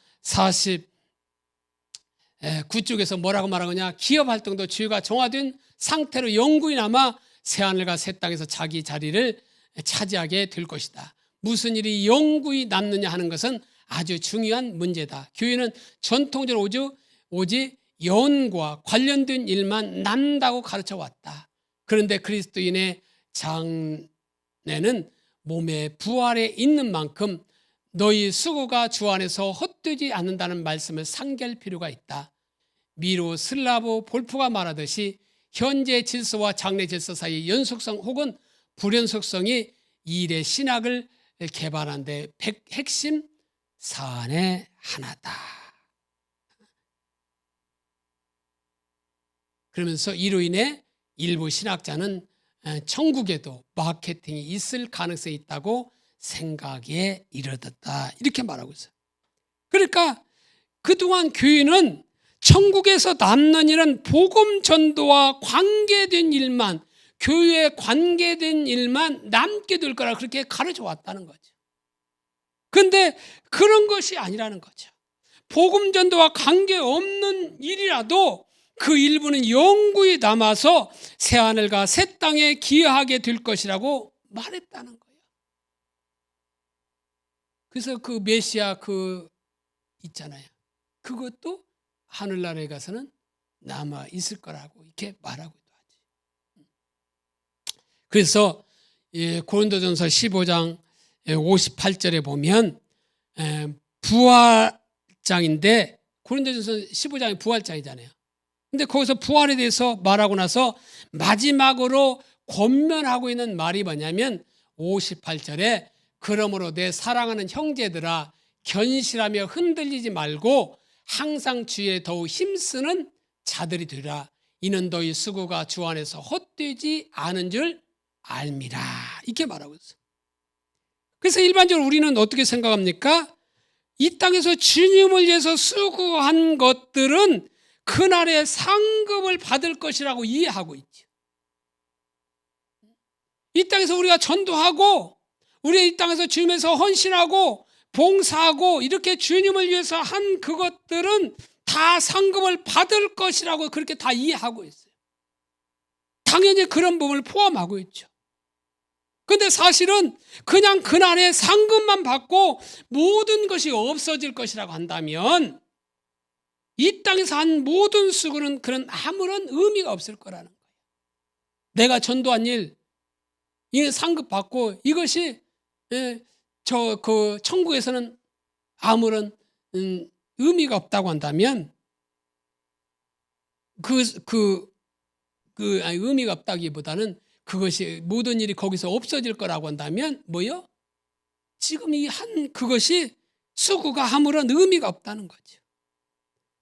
49쪽에서 뭐라고 말하느냐? 기업 활동도 주의가 정화된 상태로 영구히 남아 새하늘과 새 땅에서 자기 자리를 차지하게 될 것이다. 무슨 일이 영구히 남느냐 하는 것은 아주 중요한 문제다. 교회는 전통적으로 오직 영과 관련된 일만 남다고 가르쳐 왔다. 그런데 그리스도인의 장래는 몸의 부활에 있는 만큼 너희 수고가 주 안에서 헛되지 않는다는 말씀을 상기할 필요가 있다. 미로 슬라브 볼프가 말하듯이 현재 질서와 장래 질서 사이의 연속성 혹은 불연속성이 일의 신학을 개발하는 데 핵심 사안의 하나다. 그러면서 이로 인해 일부 신학자는 천국에도 마케팅이 있을 가능성이 있다고 생각에 이르렀다. 이렇게 말하고 있어요. 그러니까 그동안 교회는 천국에서 남는 일은 복음 전도와 관계된 일만, 교회에 관계된 일만 남게 될 거라 그렇게 가르쳐 왔다는 거죠. 그런데 그런 것이 아니라는 거죠. 복음 전도와 관계없는 일이라도 그 일부는 영구히 남아서 새하늘과 새 땅에 기여하게 될 것이라고 말했다는 거예요. 그래서 그 메시아 있잖아요. 그것도 하늘나라에 가서는 남아 있을 거라고 이렇게 말하기도 하지. 그래서 고린도전서 15장 58절에 보면 부활장인데 고린도전서 15장이 부활장이잖아요. 근데 거기서 부활에 대해서 말하고 나서 마지막으로 권면하고 있는 말이 뭐냐면 58절에 그러므로 내 사랑하는 형제들아 견실하며 흔들리지 말고 항상 주에 더욱 힘쓰는 자들이 되라. 이는 너희 수고가 주 안에서 헛되지 않은 줄 알미라. 이렇게 말하고 있어요. 그래서 일반적으로 우리는 어떻게 생각합니까? 이 땅에서 주님을 위해서 수고한 것들은 그날의 상급을 받을 것이라고 이해하고 있죠. 이 땅에서 우리가 전도하고 우리 이 땅에서 주님에서 헌신하고 봉사하고 이렇게 주님을 위해서 한 그것들은 다 상급을 받을 것이라고 그렇게 다 이해하고 있어요. 당연히 그런 부분을 포함하고 있죠. 그런데 사실은 그냥 그날의 상급만 받고 모든 것이 없어질 것이라고 한다면 이 땅에서 한 모든 수고는 그런 아무런 의미가 없을 거라는 거예요. 내가 전도한 일, 이 상급 받고 이것이 천국에서는 아무런 의미가 없다고 한다면 의미가 없다기보다는 그것이 모든 일이 거기서 없어질 거라고 한다면 뭐요? 지금 이 한 그것이 수고가 아무런 의미가 없다는 거죠.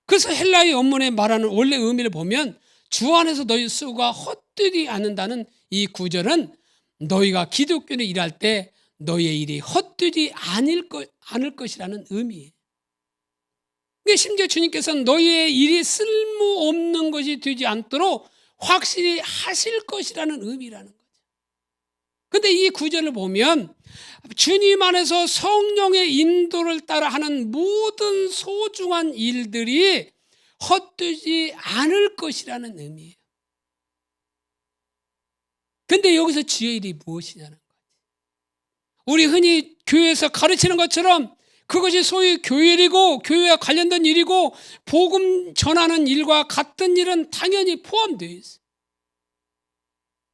그래서 헬라의 원문에 말하는 원래 의미를 보면 주 안에서 너희 수고가 헛되지 않는다는 이 구절은 너희가 기독교를 일할 때 너희의 일이 헛되지 않을 것이라는 의미예요. 심지어 주님께서는 너희의 일이 쓸모없는 것이 되지 않도록 확실히 하실 것이라는 의미라는 거죠. 그런데 이 구절을 보면 주님 안에서 성령의 인도를 따라 하는 모든 소중한 일들이 헛되지 않을 것이라는 의미예요. 그런데 여기서 주의 일이 무엇이냐는 거예요. 우리 흔히 교회에서 가르치는 것처럼 그것이 소위 교회 일이고 교회와 관련된 일이고 복음 전하는 일과 같은 일은 당연히 포함되어 있어요.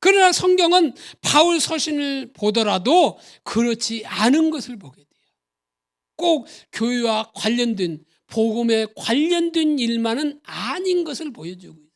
그러나 성경은 바울 서신을 보더라도 그렇지 않은 것을 보게 돼요. 꼭 교회와 관련된 복음에 관련된 일만은 아닌 것을 보여주고 있어요.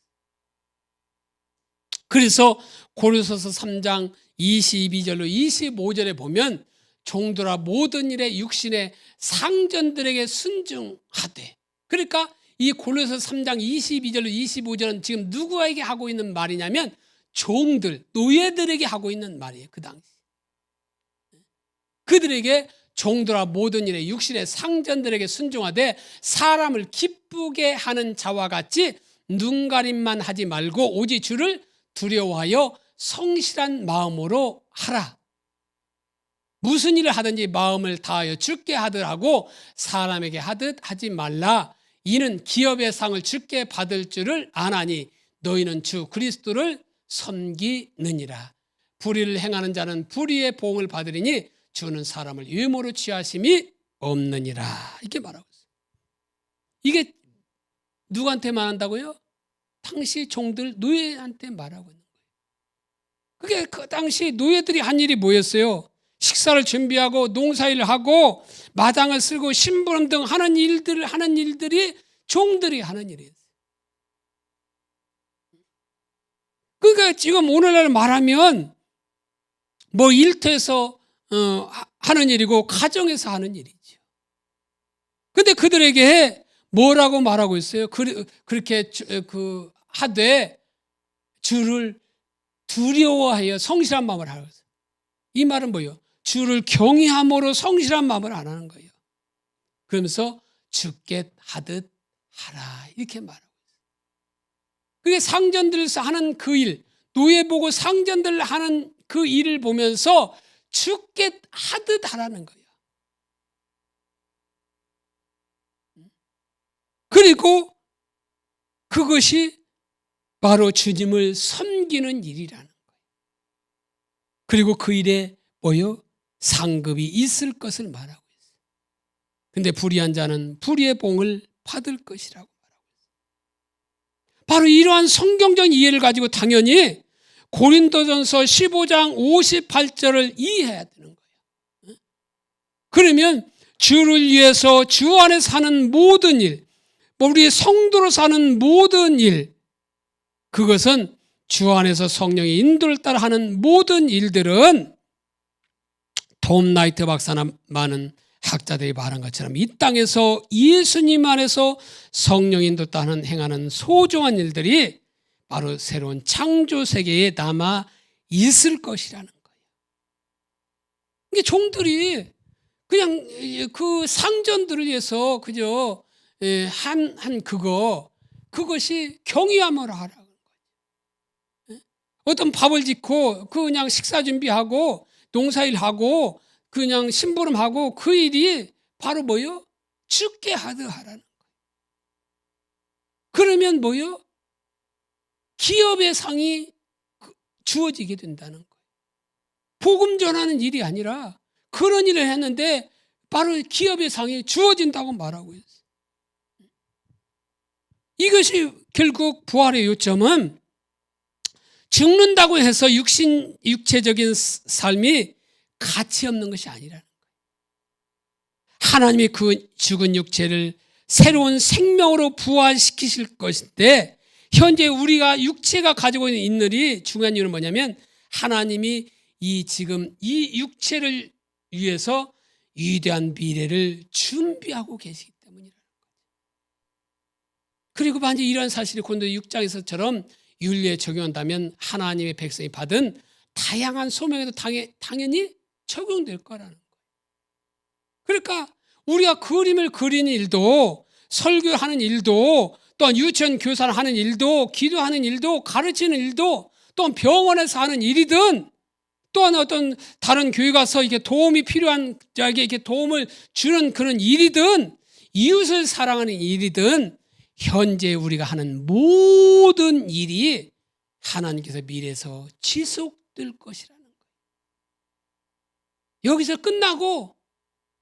그래서 고린도서 3장 22절로 25절에 보면 종들아 모든 일에 육신의 상전들에게 순종하되, 그러니까 이 고린도서 3장 22절로 25절은 지금 누구에게 하고 있는 말이냐면 종들, 노예들에게 하고 있는 말이에요. 그 당시 그들에게 종들아 모든 일에 육신의 상전들에게 순종하되 사람을 기쁘게 하는 자와 같이 눈가림만 하지 말고 오직 주를 두려워하여 성실한 마음으로 하라. 무슨 일을 하든지 마음을 다하여 주께 하더라고 사람에게 하듯 하지 말라. 이는 기업의 상을 주께 받을 줄을 아나니 너희는 주 그리스도를 섬기느니라. 불의를 행하는 자는 불의의 보응을 받으리니 주는 사람을 유모로 취하심이 없느니라. 이렇게 말하고 있어요. 이게 누구한테 말한다고요? 당시 종들 노예한테 말하고 있는 거예요. 그게 그 당시 노예들이 한 일이 뭐였어요? 식사를 준비하고 농사일을 하고 마당을 쓸고 심부름 등 하는 일들이 종들이 하는 일이었어요. 그러니까 지금 오늘날 말하면 뭐 일터에서 하는 일이고 가정에서 하는 일이죠. 근데 그들에게 뭐라고 말하고 있어요? 그렇게 하되 주를 두려워하여 성실한 마음을 하라고 했어요. 이 말은 뭐예요? 주를 경외함으로 성실한 마음을 안 하는 거예요. 그러면서 주께 하듯 하라 이렇게 말하고 있어요. 그게 상전들에서 하는 그 일, 노예 보고 상전들 하는 그 일을 보면서 주께 하듯 하라는 거예요. 그리고 그것이 바로 주님을 섬기는 일이라는 거예요. 그리고 그 일에 뭐요? 상급이 있을 것을 말하고 있어요. 근데 불의한 자는 불의의 봉을 받을 것이라고 말하고 있어요. 바로 이러한 성경적 이해를 가지고 당연히 고린도전서 15장 58절을 이해해야 되는 거예요. 그러면 주를 위해서 주 안에 사는 모든 일, 우리 성도로 사는 모든 일, 그것은 주 안에서 성령의 인도를 따라 하는 모든 일들은 톰 나이트 박사나 많은 학자들이 말한 것처럼 이 땅에서 예수님 안에서 성령 인도 따라 행하는 소중한 일들이 바로 새로운 창조 세계에 남아 있을 것이라는 거예요. 이게 종들이 그냥 그 상전들을 위해서 그저 그것이 경외함으로 하라는 거예요. 어떤 밥을 짓고 그냥 식사 준비하고 농사일하고 그냥 심부름하고 그 일이 바로 뭐요? 주께 하듯 하라는 거예요. 그러면 뭐요? 기업의 상이 주어지게 된다는 거예요. 복음 전하는 일이 아니라 그런 일을 했는데 바로 기업의 상이 주어진다고 말하고 있어요. 이것이 결국 부활의 요점은 죽는다고 해서 육체적인 삶이 가치 없는 것이 아니라는 거예요. 하나님이 그 죽은 육체를 새로운 생명으로 부활시키실 것인데 현재 우리가 육체가 가지고 있는 일이 중요한 이유는 뭐냐면 하나님이 지금 이 육체를 위해서 위대한 미래를 준비하고 계시기 때문이라는 거죠. 그리고 반드시 이러한 사실이 고린도 6장에서처럼 윤리에 적용한다면 하나님의 백성이 받은 다양한 소명에도 당연히 적용될 거라는 거예요. 그러니까 우리가 그림을 그리는 일도, 설교하는 일도, 또한 유치원 교사를 하는 일도, 기도하는 일도, 가르치는 일도, 또한 병원에서 하는 일이든, 또한 어떤 다른 교회 가서 이게 도움이 필요한 자에게 이렇게 도움을 주는 그런 일이든, 이웃을 사랑하는 일이든, 현재 우리가 하는 모든 일이 하나님께서 미래에서 지속될 것이라는 거예요. 여기서 끝나고,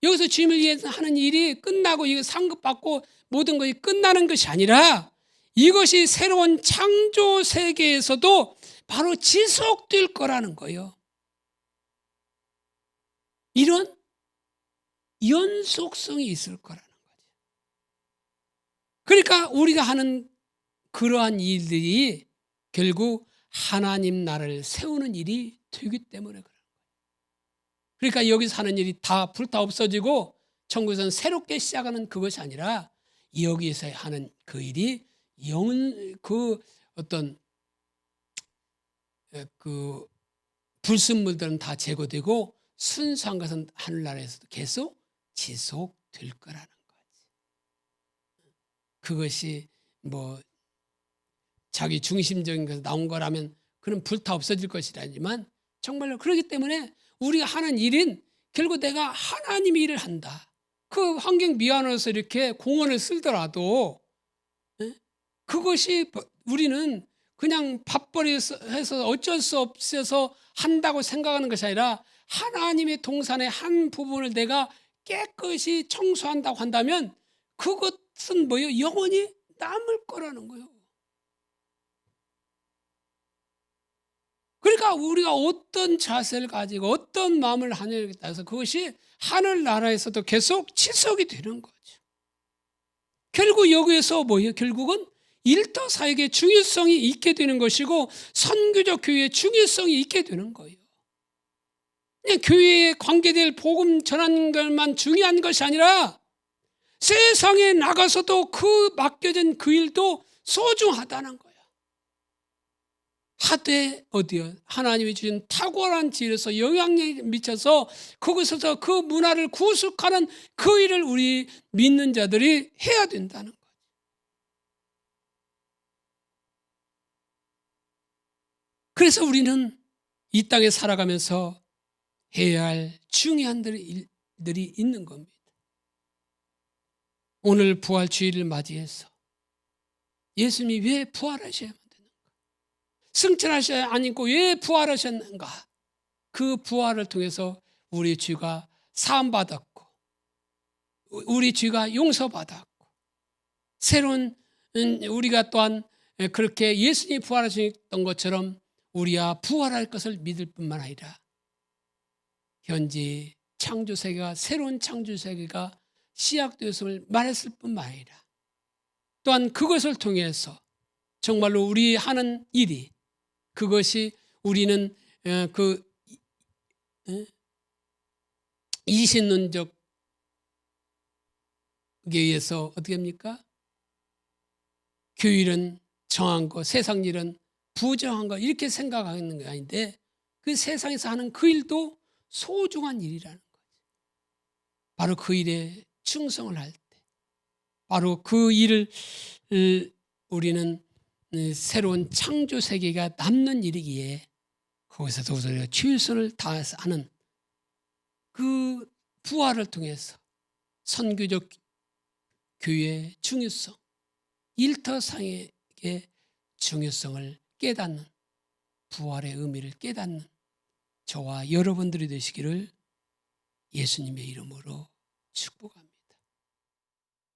여기서 주님을 위해서 하는 일이 끝나고 이거 상급받고 모든 것이 끝나는 것이 아니라 이것이 새로운 창조 세계에서도 바로 지속될 거라는 거예요. 이런 연속성이 있을 거라는 거죠. 그러니까 우리가 하는 그러한 일들이 결국 하나님 나라를 세우는 일이 되기 때문에 그래요. 그러니까 여기서 하는 일이 다 불타 없어지고 천국에서는 새롭게 시작하는 그것이 아니라 여기에서 하는 그 일이 그 불순물들은 다 제거되고 순수한 것은 하늘나라에서도 계속 지속될 거라는 거지. 그것이 뭐 자기 중심적인 것에서 나온 거라면 그는 불타 없어질 것이라지만 정말로 그렇기 때문에 우리가 하는 일은 결국 내가 하나님의 일을 한다. 그 환경 미화해서 이렇게 공원을 쓸더라도 그것이 우리는 그냥 밥벌이해서 어쩔 수 없어서 한다고 생각하는 것이 아니라 하나님의 동산의 한 부분을 내가 깨끗이 청소한다고 한다면 그것은 뭐예요? 영원히 남을 거라는 거예요. 그러니까 우리가 어떤 자세를 가지고 어떤 마음을 하느냐에 따라서 그것이 하늘나라에서도 계속 지속이 되는 거죠. 결국 여기에서 뭐예요? 결국은 일터 사역의 중요성이 있게 되는 것이고 선교적 교회의 중요성이 있게 되는 거예요. 그냥 교회에 관계될 복음 전하는 것만 중요한 것이 아니라 세상에 나가서도 그 맡겨진 그 일도 소중하다는 거예요. 하되 어디요? 하나님이 주신 탁월한 지혜로서 영향력이 미쳐서 거기서 그 문화를 구속하는 그 일을 우리 믿는 자들이 해야 된다는 거죠. 그래서 우리는 이 땅에 살아가면서 해야 할 중요한 일들이 있는 겁니다. 오늘 부활 주일을 맞이해서 예수님이 왜 부활하셔야만 되는가? 승천하셔야 아니고 왜 부활하셨는가? 그 부활을 통해서 우리 죄가 사함받았고 우리 죄가 용서받았고 새로운 우리가 또한 그렇게 예수님이 부활하셨던 것처럼 우리가 부활할 것을 믿을 뿐만 아니라 현재 창조세계가 새로운 창조세계가 시작되었음을 말했을 뿐만 아니라 또한 그것을 통해서 정말로 우리 하는 일이 그것이 우리는 그 이신론적에 의해서 어떻게 합니까? 교일은 정한 거, 세상 일은 부정한 거 이렇게 생각하는 게 아닌데 그 세상에서 하는 그 일도 소중한 일이라는 거죠. 바로 그 일에 충성을 할 때 바로 그 일을 우리는 새로운 창조 세계가 남는 일이기에 거기서도 우리가 최선을 다해서 하는 그 부활을 통해서 선교적 교회의 중요성, 일터상의 중요성을 깨닫는 부활의 의미를 깨닫는 저와 여러분들이 되시기를 예수님의 이름으로 축복합니다.